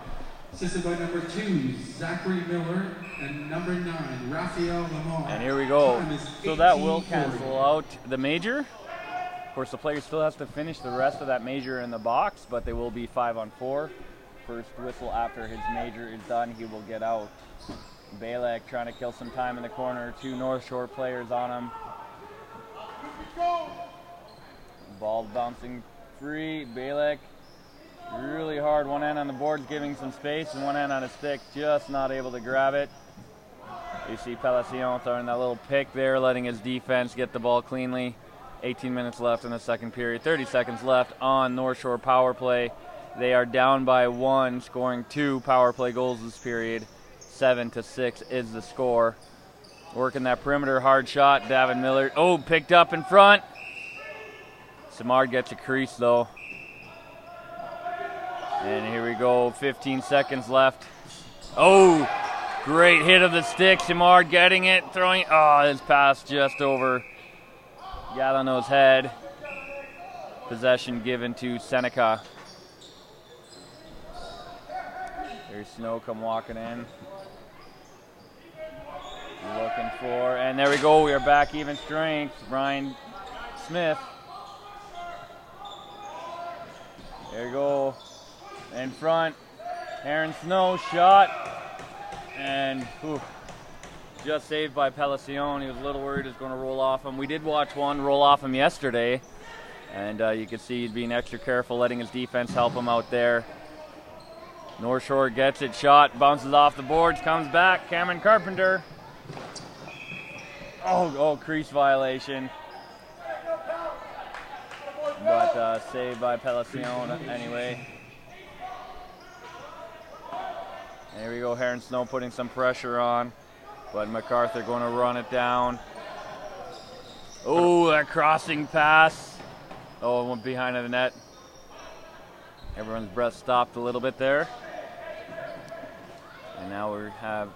Assisted by number 2, Zachary Miller, and number 9, Raphael Lamar. And here we go. Time is So that will 18:40. cancel out the major. Of course, the player still has to finish the rest of that major in the box, but they will be 5-on-4. First whistle after his major is done, he will get out. Balek trying to kill some time in the corner. 2 North Shore players on him. Ball bouncing free. Balek really hard. One hand on the boards, giving some space, and one hand on his stick, just not able to grab it. You see Palacion throwing that little pick there, letting his defense get the ball cleanly. 18 minutes left in the second period. 30 seconds left on North Shore power play. They are down by 1, scoring 2 power play goals this period. 7-6 is the score. Working that perimeter, hard shot. Davin Miller. Oh, picked up in front. Samard gets a crease though. And here we go. 15 seconds left. Oh, great hit of the stick. Samard getting it, throwing. Oh, his pass just over Galano's head. Possession given to Seneca. There's Snow come walking in. Looking for, and there we go. We are back even strength. Brian Smith. There you go. In front. Aaron Snow shot. And just saved by Palacion. He was a little worried it was going to roll off him. We did watch one roll off him yesterday. And you can see he's being extra careful, letting his defense help him out there. North Shore gets it, shot, bounces off the boards, comes back. Cameron Carpenter. Oh, crease violation. But saved by Palacion anyway. There we go, Heron Snow putting some pressure on. But MacArthur going to run it down. Oh, that crossing pass. Oh, it went behind the net. Everyone's breath stopped a little bit there. And now we have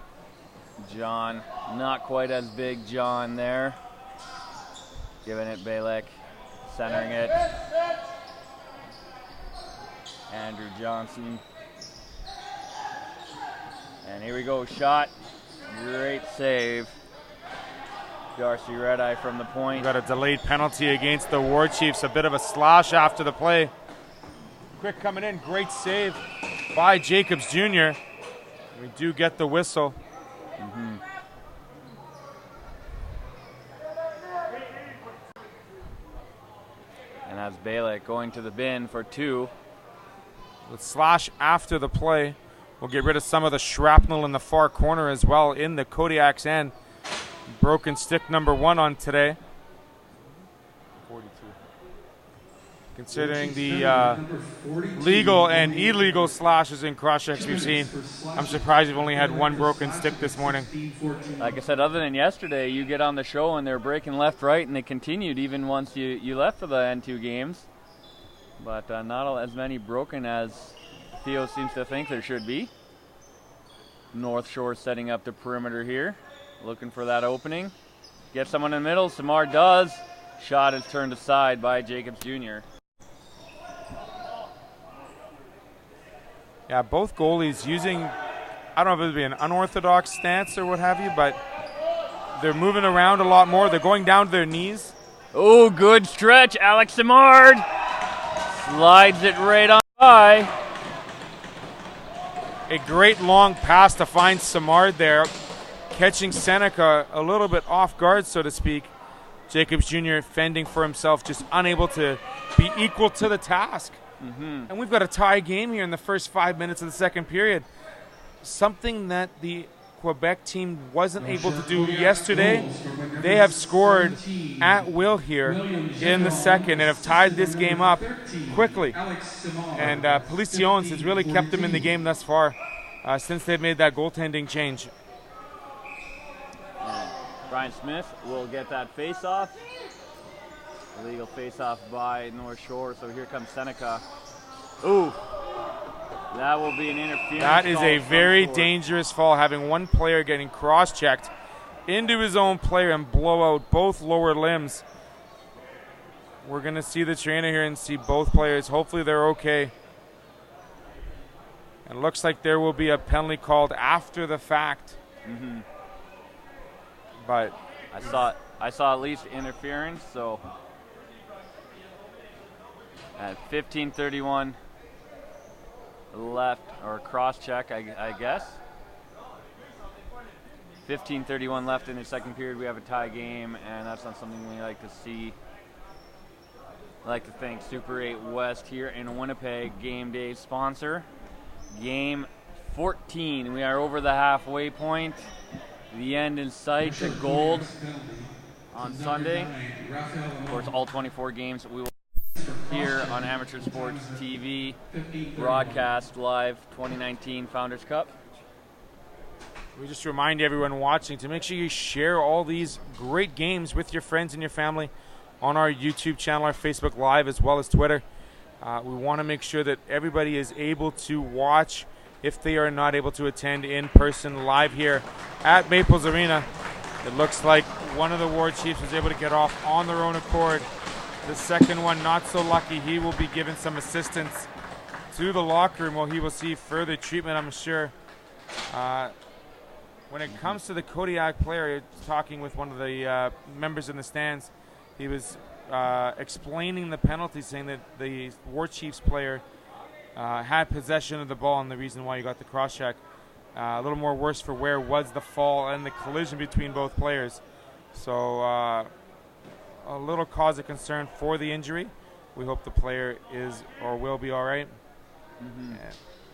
John, not quite as big John there. Giving it Balek, centering it. Andrew Johnson. And here we go, shot. Great save. Darcy Redeye from the point. Got a delayed penalty against the War Chiefs. A bit of a slash after the play. Quick coming in, great save by Jacobs Jr. We do get the whistle. And that's Balek going to the bin for 2. The slash after the play will get rid of some of the shrapnel in the far corner as well in the Kodiak's end. Broken stick number 1 on today. 42. Considering the legal and illegal slashes and cross checks we've seen, I'm surprised we've only had 1 broken stick this morning. Like I said, other than yesterday, you get on the show and they're breaking left, right, and they continued even once you left for the N2 games. But not as many broken as Theo seems to think there should be. North Shore setting up the perimeter here. Looking for that opening. Get someone in the middle. Samar does. Shot is turned aside by Jacobs Jr. Yeah, both goalies using, I don't know if it would be an unorthodox stance or what have you, but they're moving around a lot more. They're going down to their knees. Oh, good stretch. Alex Samard slides it right on by. A great long pass to find Samard there, catching Seneca a little bit off guard, so to speak. Jacobs Jr. fending for himself, just unable to be equal to the task. And we've got a tie game here in the first 5 minutes of the second period. Something that the Quebec team wasn't able to do yesterday. They have scored at will here in the second and have tied this game up quickly. And Policiones has really kept them in the game thus far since they've made that goaltending change. And Brian Smith will get that face-off. Illegal face-off by North Shore, so here comes Seneca. Ooh, that will be an interference. That is a very dangerous fall, having one player getting cross-checked into his own player and blow out both lower limbs. We're going to see the trainer here and see both players. Hopefully they're okay. It looks like there will be a penalty called after the fact. But I saw at least interference, so at 15:31 left, or cross check, I guess. 15:31 left in the second period. We have a tie game, and that's not something we like to see. I'd like to thank Super 8 West here in Winnipeg, game day sponsor. Game 14. We are over the halfway point. The end in sight to gold on Sunday. Of course, all 24 games we will here on Amateur Sports TV broadcast live 2019 Founders Cup. We just remind everyone watching to make sure you share all these great games with your friends and your family on our YouTube channel, our Facebook Live, as well as Twitter. We want to make sure that everybody is able to watch if they are not able to attend in person live here at Maples Arena. It looks like one of the War Chiefs was able to get off on their own accord. The second one, not so lucky. He will be given some assistance to the locker room while he will see further treatment, I'm sure. When it comes to the Kodiak player, talking with one of the members in the stands, he was explaining the penalty, saying that the War Chiefs player had possession of the ball and the reason why he got the cross-check. A little more worse for wear was the fall and the collision between both players. So a little cause of concern for the injury. We hope the player is or will be all right.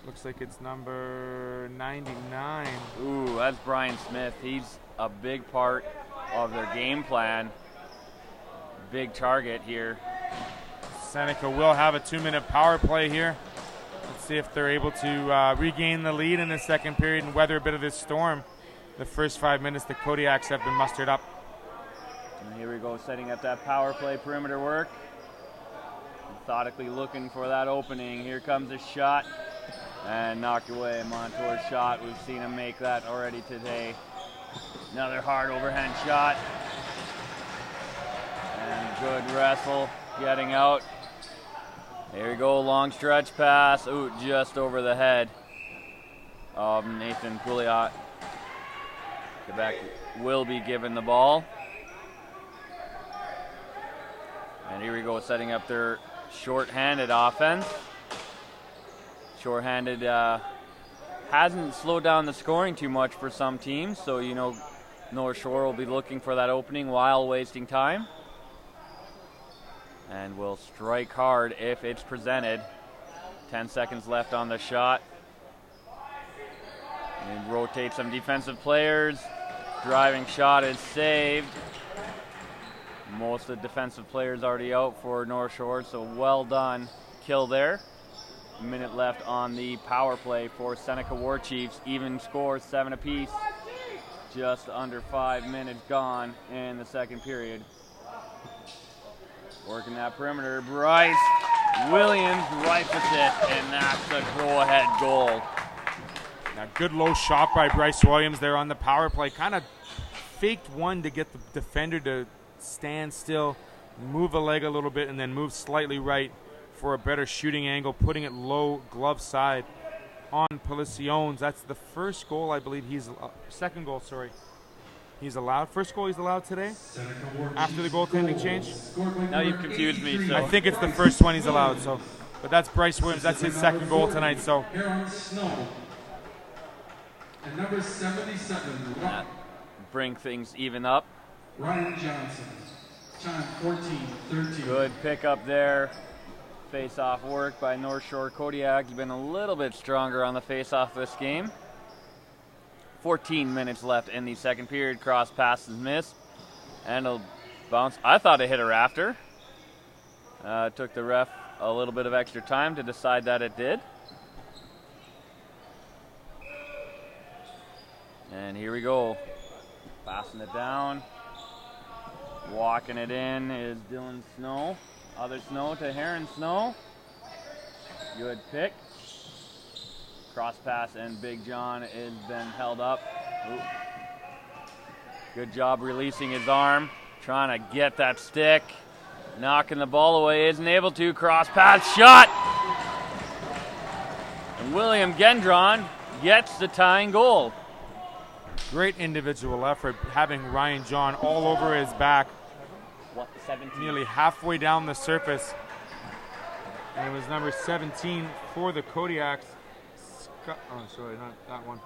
Looks like it's number 99. Ooh, that's Brian Smith. He's a big part of their game plan. Big target here. Seneca will have a 2-minute power play here. Let's see if they're able to regain the lead in the second period and weather a bit of this storm. The first 5 minutes, the Kodiaks have been mustered up. And here we go, setting up that power play perimeter work. Methodically looking for that opening. Here comes a shot and knocked away. Montour's shot. We've seen him make that already today. Another hard overhand shot. And good wrestle getting out. There we go, long stretch pass. Ooh, just over the head of Nathan Pouliot. Quebec will be given the ball. And here we go, setting up their short-handed offense. Short-handed hasn't slowed down the scoring too much for some teams, so you know North Shore will be looking for that opening while wasting time. And will strike hard if it's presented. 10 seconds left on the shot. And rotate some defensive players. Driving shot is saved. Most of the defensive players already out for North Shore, so well done. Kill there. A minute left on the power play for Seneca War Chiefs. Even score, 7 apiece. Just under 5 minutes gone in the second period. Working that perimeter, Bryce Williams rifles it, and that's a go-ahead goal. Now, good low shot by Bryce Williams there on the power play. Kind of faked one to get the defender to stand still, move a leg a little bit, and then move slightly right for a better shooting angle, putting it low glove side on Policiones. That's the first goal, I believe. Second goal, sorry. He's allowed. First goal he's allowed today after the goaltending change. Now you've confused me. So I think it's the first one he's allowed. So, but that's Bryce Williams. That's his second goal tonight. So. And number 77. Bring things even up. Ryan Johnson. Time 14-13. Good pickup there. face-off work by North Shore Kodiak. He's been a little bit stronger on the face-off this game. 14 minutes left in the second period. Cross pass is missed. And a bounce. I thought it hit a rafter. Took the ref a little bit of extra time to decide that it did. And here we go. Passing it down. Walking it in is Dylan Snow. Other Snow to Heron Snow. Good pick. Cross pass and Big John has been held up. Ooh. Good job releasing his arm. Trying to get that stick. Knocking the ball away. Isn't able to. Cross pass shot. And William Gendron gets the tying goal. Great individual effort, having Ryan John all over his back. What, 17? Nearly halfway down the surface. And it was number 17 for the Kodiaks. Oh, sorry, not that one.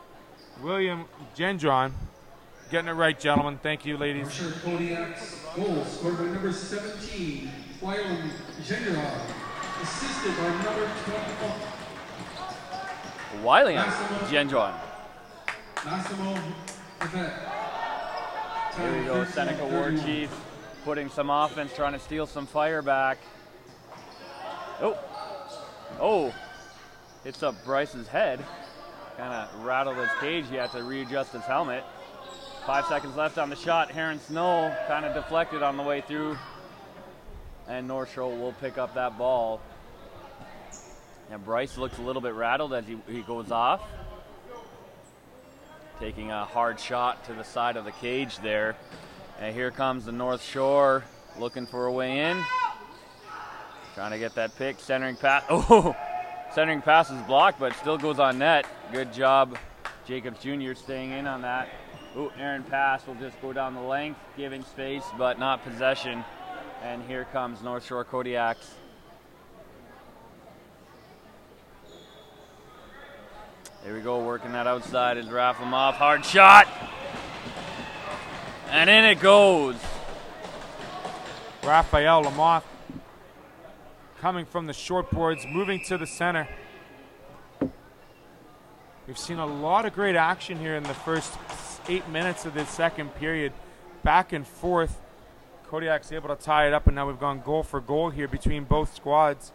William Gendron. Getting it right, gentlemen. Thank you, ladies. North Shore Kodiak's goal scored by number 17, Wyland Gendron, assisted by number 21. William Gendron. Massimo Quebec. Here we go, Seneca War Chief putting some offense, trying to steal some fire back. Oh, hits up Bryce's head. Kind of rattled his cage. He had to readjust his helmet. 5 seconds left on the shot. Heron Snow kind of deflected on the way through. And North Shore will pick up that ball. And Bryce looks a little bit rattled as he goes off. Taking a hard shot to the side of the cage there. And here comes the North Shore looking for a way in. Trying to get that pick. Centering pass. Oh, centering pass is blocked, but still goes on net. Good job, Jacobs Jr. staying in on that. Oh, Aaron pass will just go down the length, giving space, but not possession. And here comes North Shore Kodiaks. There we go, working that outside is Raflimov. Hard shot. And in it goes. Raphael Lamoth coming from the short boards, moving to the center. We've seen a lot of great action here in the first 8 minutes of this second period. Back and forth. Kodiak's able to tie it up, and now we've gone goal for goal here between both squads.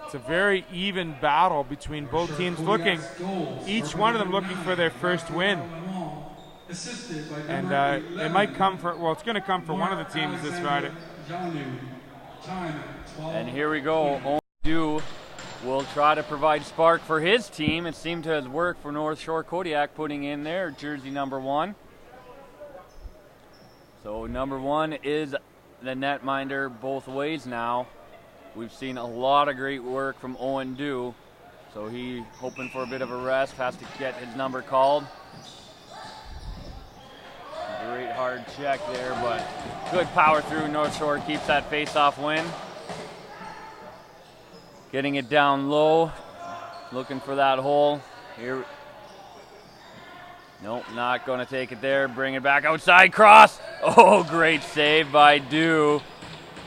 It's a very even battle between both teams, looking, each one of them looking for their first win. And it might come for, well, it's going to come for one of the teams this Friday. And here we go. Owen Dew will try to provide spark for his team. It seemed to have worked for North Shore Kodiak, putting in their jersey number 1. So number 1 is the netminder both ways now. We've seen a lot of great work from Owen Dew. So he hoping for a bit of a rest, has to get his number called. Great hard check there, but good power through. North Shore keeps that face-off win. Getting it down low, looking for that hole. Here, nope, not going to take it there. Bring it back outside, cross. Oh, great save by Dew.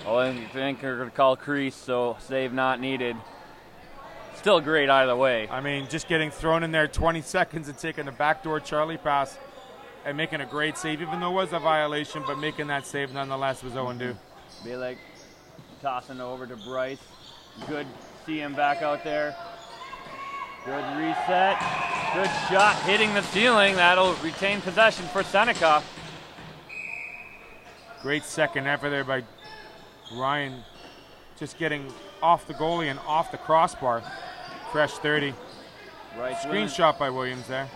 Oh, I think they're going to call crease, so save not needed. Still great either way. I mean, just getting thrown in there 20 seconds and taking the backdoor Charlie pass and making a great save, even though it was a violation, but making that save nonetheless was Owen Dew. Be like tossing over to Bryce. Good see him back out there. Good reset. Good shot hitting the ceiling. That'll retain possession for Seneca. Great second effort there by Ryan, just getting off the goalie and off the crossbar. Fresh 30. Right. Screenshot by Williams there.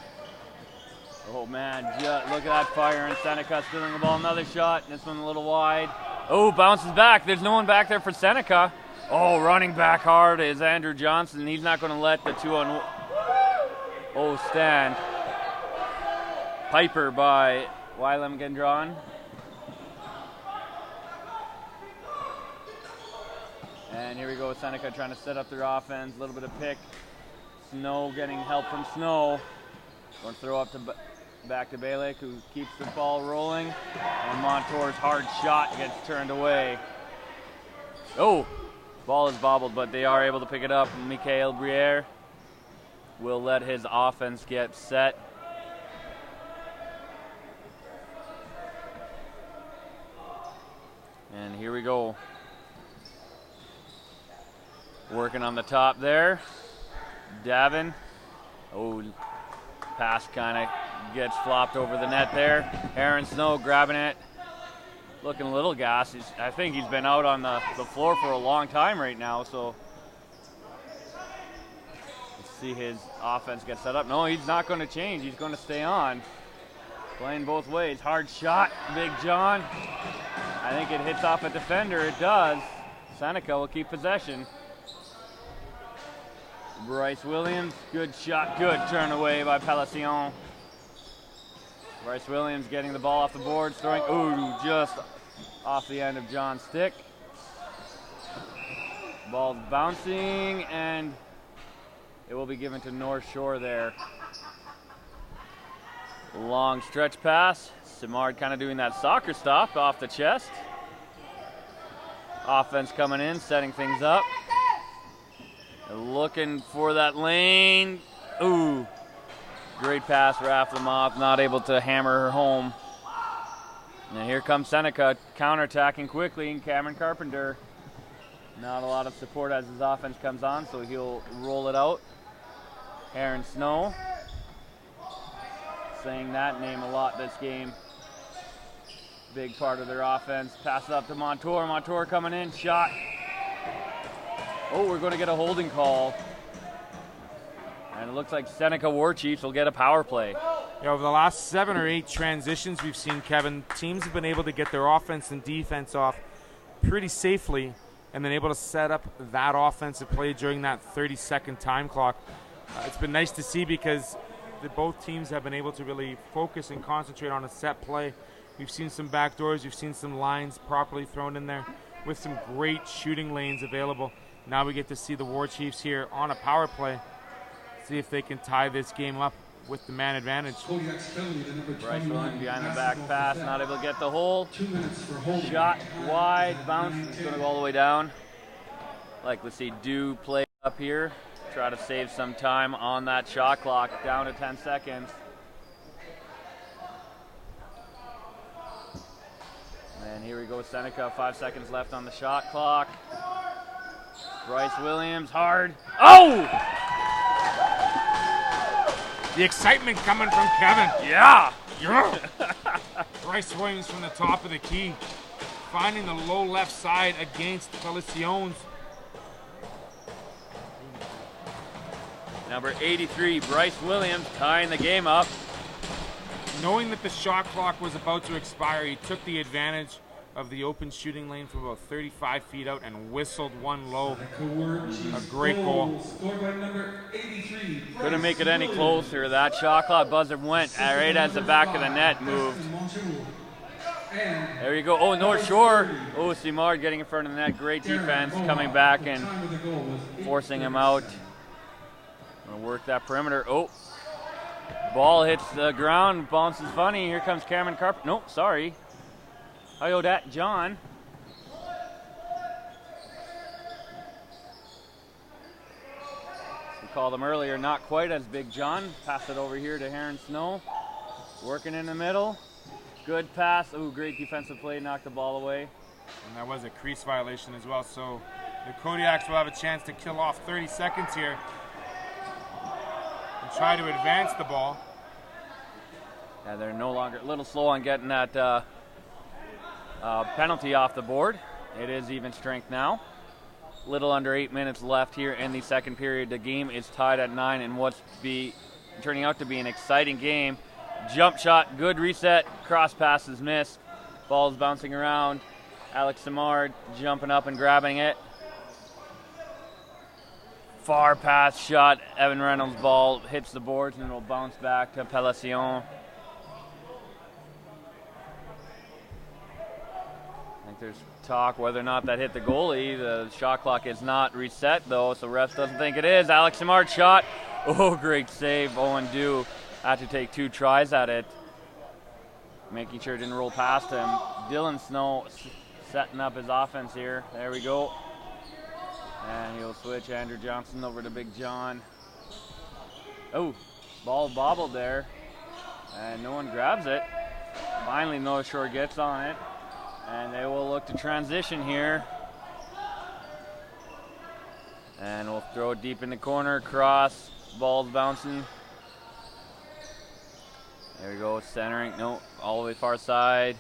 Oh man, look at that fire, and Seneca stealing the ball. Another shot, this one a little wide. Oh, bounces back. There's no one back there for Seneca. Oh, running back hard is Andrew Johnson. He's not going to let the 2-on-0 stand. Piper by Wylam Gendron. And here we go, Seneca trying to set up their offense. A little bit of pick. Snow getting help from Snow. Going to throw up to back to Balick, who keeps the ball rolling. And Montour's hard shot gets turned away. Oh, Ball is bobbled, but they are able to pick it up. Mikael Briere will let his offense get set. And here we go. Working on the top there. Davin. Oh, pass kind of gets flopped over the net there. Aaron Snow grabbing it. Looking a little gassed. I think he's been out on the floor for a long time right now, so let's see his offense get set up. No, he's not going to change. He's going to stay on. Playing both ways. Hard shot, Big John. I think it hits off a defender. It does. Seneca will keep possession. Bryce Williams, good shot, good turn away by Palacion. Bryce Williams getting the ball off the board, throwing, ooh, just off the end of John's stick. Ball's bouncing, and it will be given to North Shore there. Long stretch pass. Simard kind of doing that soccer stop off the chest. Offense coming in, setting things up. Looking for that lane. Ooh. Great pass, Raflimov, not able to hammer her home. And here comes Seneca, counterattacking quickly, and Cameron Carpenter. Not a lot of support as his offense comes on, so he'll roll it out. Aaron Snow. Saying that name a lot this game. Big part of their offense. Pass it up to Montour. Montour coming in, shot. Oh, we're going to get a holding call. And it looks like Seneca War Chiefs will get a power play. Yeah, over the last 7 or 8 transitions we've seen, Kevin, teams have been able to get their offense and defense off pretty safely and then able to set up that offensive play during that 30-second time clock. It's been nice to see because both teams have been able to really focus and concentrate on a set play. We've seen some backdoors, we've seen some lines properly thrown in there with some great shooting lanes available. Now we get to see the War Chiefs here on a power play. See if they can tie this game up with the man advantage. Bryce Williams behind the back pass, not able to get the hole. Shot wide, bounce, it's going to go all the way down. Like, let's see, do play up here. Try to save some time on that shot clock, down to 10 seconds. And here we go, Seneca, 5 seconds left on the shot clock. Bryce Williams, hard. Oh! The excitement coming from Kevin. Yeah! Yeah! Bryce Williams from the top of the key, finding the low left side against Felicione. Number 83, Bryce Williams, tying the game up. Knowing that the shot clock was about to expire, he took the advantage of the open shooting lane from about 35 feet out and whistled one low. A great goal. Couldn't make it any closer. That shot clock buzzer went right as the back of the net moved. There you go. Oh, North Shore. Oh, Simard getting in front of the net. Great defense, coming back and forcing him out. Gonna work that perimeter. Oh, ball hits the ground, bounces funny. Here comes Cameron Carpenter. Nope, sorry. Iodat John. We called him earlier, not quite as Big John. Pass it over here to Aaron Snow. Working in the middle. Good pass. Ooh, great defensive play, knocked the ball away. And that was a crease violation as well. So the Kodiaks will have a chance to kill off 30 seconds here and try to advance the ball. Yeah, they're no longer a little slow on getting that penalty off the board. It is even strength now. Little under 8 minutes left here in the second period. The game is tied at 9 in what's turning out to be an exciting game. Jump shot, good reset, cross passes missed. Ball's bouncing around. Alex Simard jumping up and grabbing it. Far pass shot. Evan Reynolds' ball hits the boards and will bounce back to Palacion. I think there's talk whether or not that hit the goalie. The shot clock is not reset though, so ref doesn't think it is. Alex Simard shot. Oh, great save. Owen Dew had to take 2 tries at it, making sure it didn't roll past him. Dylan Snow setting up his offense here. There we go. And he'll switch Andrew Johnson over to Big John. Oh, ball bobbled there. And no one grabs it. Finally, North Shore gets on it. And they will look to transition here. And we'll throw it deep in the corner, cross, ball's bouncing. There we go, centering, no, all the way far side.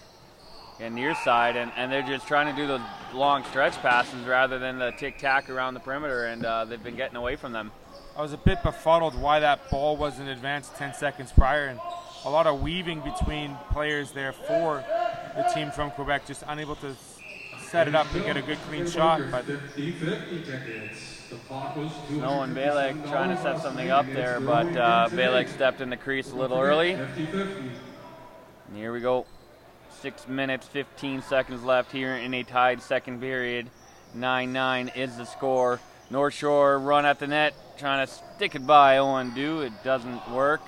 And near side, and they're just trying to do those long stretch passes rather than the tic-tac around the perimeter, and they've been getting away from them. I was a bit befuddled why that ball wasn't advanced 10 seconds prior, and a lot of weaving between players there for the team from Quebec, just unable to set it up and get a good clean shot. But Nolan Balek trying to set something up there, but Balek stepped in the crease a little early. And here we go. 6 minutes, 15 seconds left here in a tied second period. 9-9 is the score. North Shore run at the net, trying to stick it by Owen Dew. It doesn't work.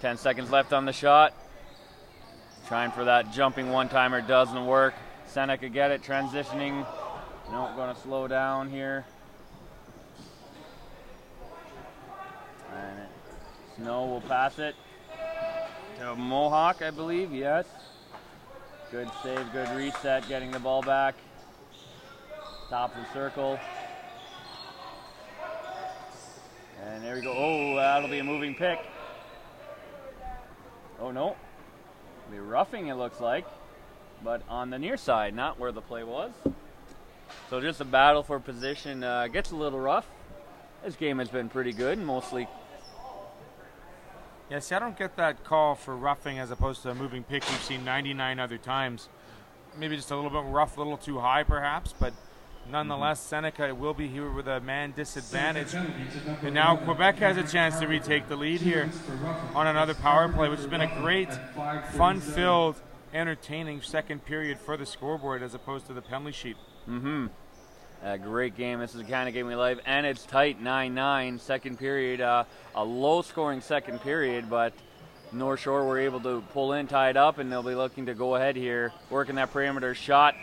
10 seconds left on the shot. Trying for that jumping one-timer, doesn't work. Seneca get it, transitioning. No, going to slow down here. And Snow will pass it to Mohawk, I believe, yes. Good save, good reset, getting the ball back. Top of the circle. And there we go. Oh, that'll be a moving pick. Oh, no. Be roughing, it looks like. But on the near side, not where the play was. So just a battle for position. Gets a little rough. This game has been pretty good, mostly. Yeah, see, I don't get that call for roughing as opposed to a moving pick we've seen 99 other times. Maybe just a little bit rough, a little too high perhaps, but nonetheless, Seneca will be here with a man disadvantage. And now Quebec has a chance to retake the lead here on another power play, which has been a great, fun-filled, entertaining second period for the scoreboard as opposed to the penalty sheet. A great game. This is the kind of game we like, and it's tight, 9-9, second period. A low-scoring second period, but North Shore were able to pull in, tie it up, and they'll be looking to go ahead here, working that perimeter shot.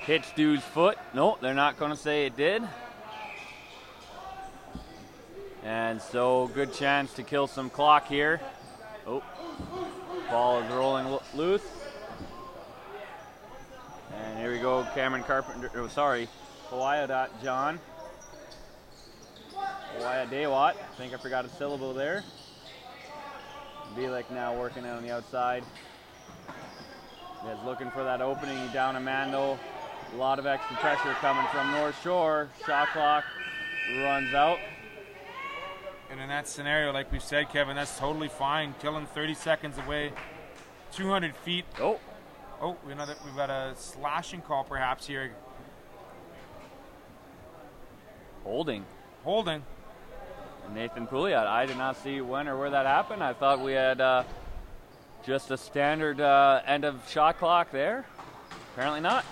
Hits Dew's foot. No, they're not going to say it did. And so, good chance to kill some clock here. Oh, ball is rolling loose. And here we go, Cameron Carpenter. Oh, sorry, Hawaii John. Hawaii Dewat. I think I forgot a syllable there. Belek now working out on the outside. He's looking for that opening. Down a man though. A lot of extra pressure coming from North Shore. Shot clock runs out. And in that scenario, like we've said, Kevin, that's totally fine. Killing 30 seconds away, 200 feet. Oh, we know that we've got a slashing call perhaps here. Holding. Nathan Pouliot. I did not see when or where that happened. I thought we had just a standard end of shot clock there. Apparently not.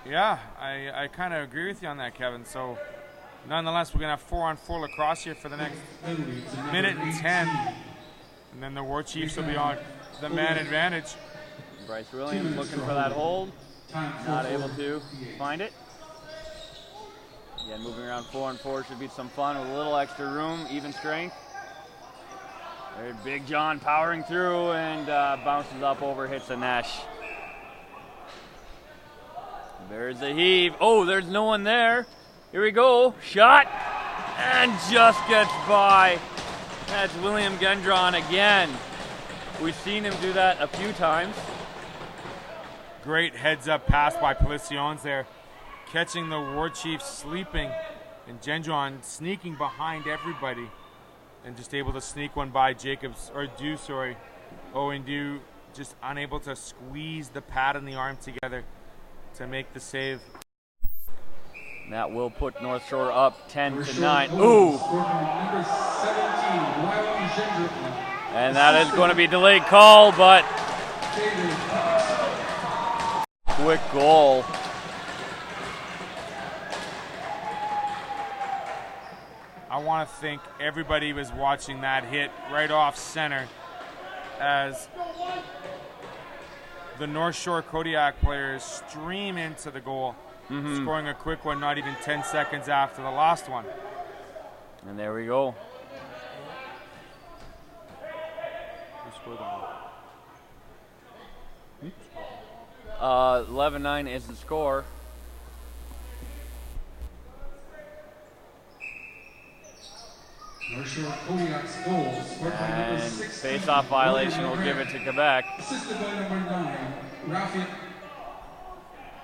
Yeah, I kind of agree with you on that, Kevin. So, nonetheless, we're going to have 4-on-4 lacrosse here for the next minute and 10. And then the War Chiefs will be on the man advantage. Bryce Williams looking for that hold. Not able to find it. Again, moving around 4-on-4 should be some fun with a little extra room, even strength. There's Big John powering through and bounces up over, hits a Nash. There's a heave. Oh, there's no one there. Here we go. Shot. And just gets by. That's William Gendron again. We've seen him do that a few times. Great heads-up pass by Pelissions there. Catching the War Chiefs sleeping. And Gendron sneaking behind everybody. And just able to sneak one by Owen Dew just unable to squeeze the pad and the arm together to make the save. That will put North Shore up 10-9. Ooh! And that is going to be delayed call, but quick goal. I want to think everybody was watching that hit right off center as the North Shore Kodiak players stream into the goal. scoring a quick one not even 10 seconds after the last one. And there we go. Who scored that one? 11-9 is the score. North Shore Kodiak's goal, scored by number And 16. face-off violation will give it to Quebec. Assisted by number 9, Rafi,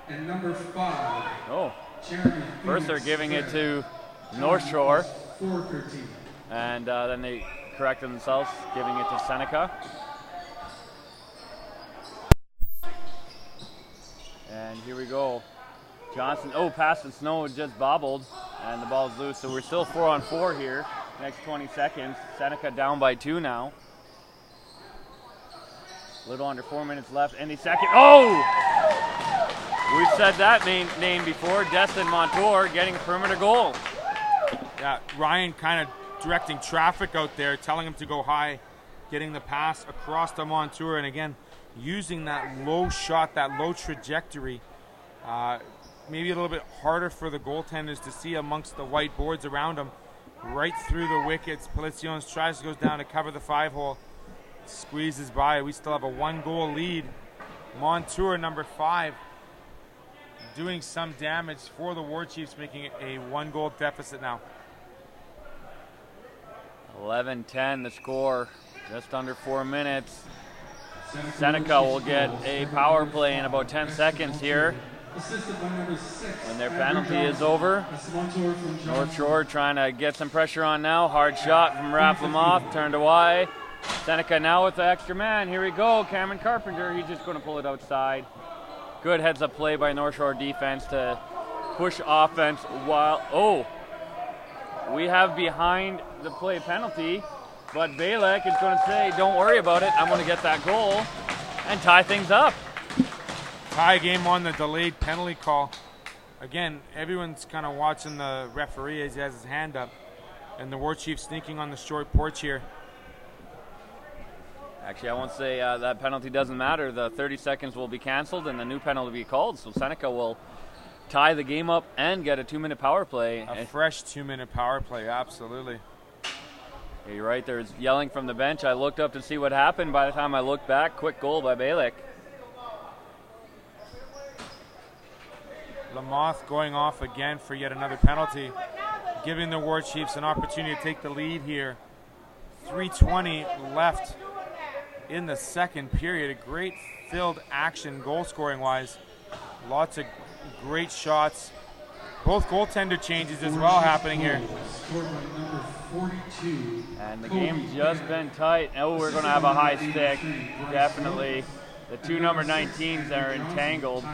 and number 5, Oh, Jeremy. first they're giving it to North Shore, 4-13. and then they correct themselves, giving it to Seneca. And here we go. Johnson, oh, pass and Snow just bobbled, and the ball's loose. So we're still 4-on-4 here. Next 20 seconds. Seneca down by 2 now. A little under 4 minutes left. Any second. Oh! We've said that name before. Destin Montour getting a perimeter goal. Yeah, Ryan kind of directing traffic out there, telling him to go high, getting the pass across to Montour, and again, using that low shot, that low trajectory. Maybe a little bit harder for the goaltenders to see amongst the white boards around him. Right through the wickets. Palacios tries to go down to cover the 5-hole. Squeezes by. We still have a 1-goal lead. Montour, number 5, doing some damage for the War Chiefs, making it a 1-goal deficit now. 11-10 the score. Just under 4 minutes. Seneca will get a power play in about 10 seconds here. When their penalty is over. North Shore trying to get some pressure on now. Hard shot from Raflamoff, turned away. Seneca now with the extra man. Here we go, Cameron Carpenter. He's just going to pull it outside. Good heads-up play by North Shore defense to push offense while, oh, we have behind the play penalty, but Balek is going to say, don't worry about it, I'm going to get that goal and tie things up. Tie game on the delayed penalty call. Again, everyone's kind of watching the referee as he has his hand up, and the War Chief sneaking on the short porch here. Actually, I won't say that penalty doesn't matter. The 30 seconds will be canceled and the new penalty will be called, so Seneca will tie the game up and get a 2-minute power play. A fresh 2-minute power play, absolutely. Yeah, you're right, there's yelling from the bench. I looked up to see what happened. By the time I looked back, quick goal by Balek. Lamoth going off again for yet another penalty, giving the War Chiefs an opportunity to take the lead here. 3:20 left in the second period. A great filled action goal scoring wise. Lots of great shots. Both goaltender changes as well happening here. And the game's just been tight. Oh, we're going to have a high stick. Definitely. The two number 19s are entangled.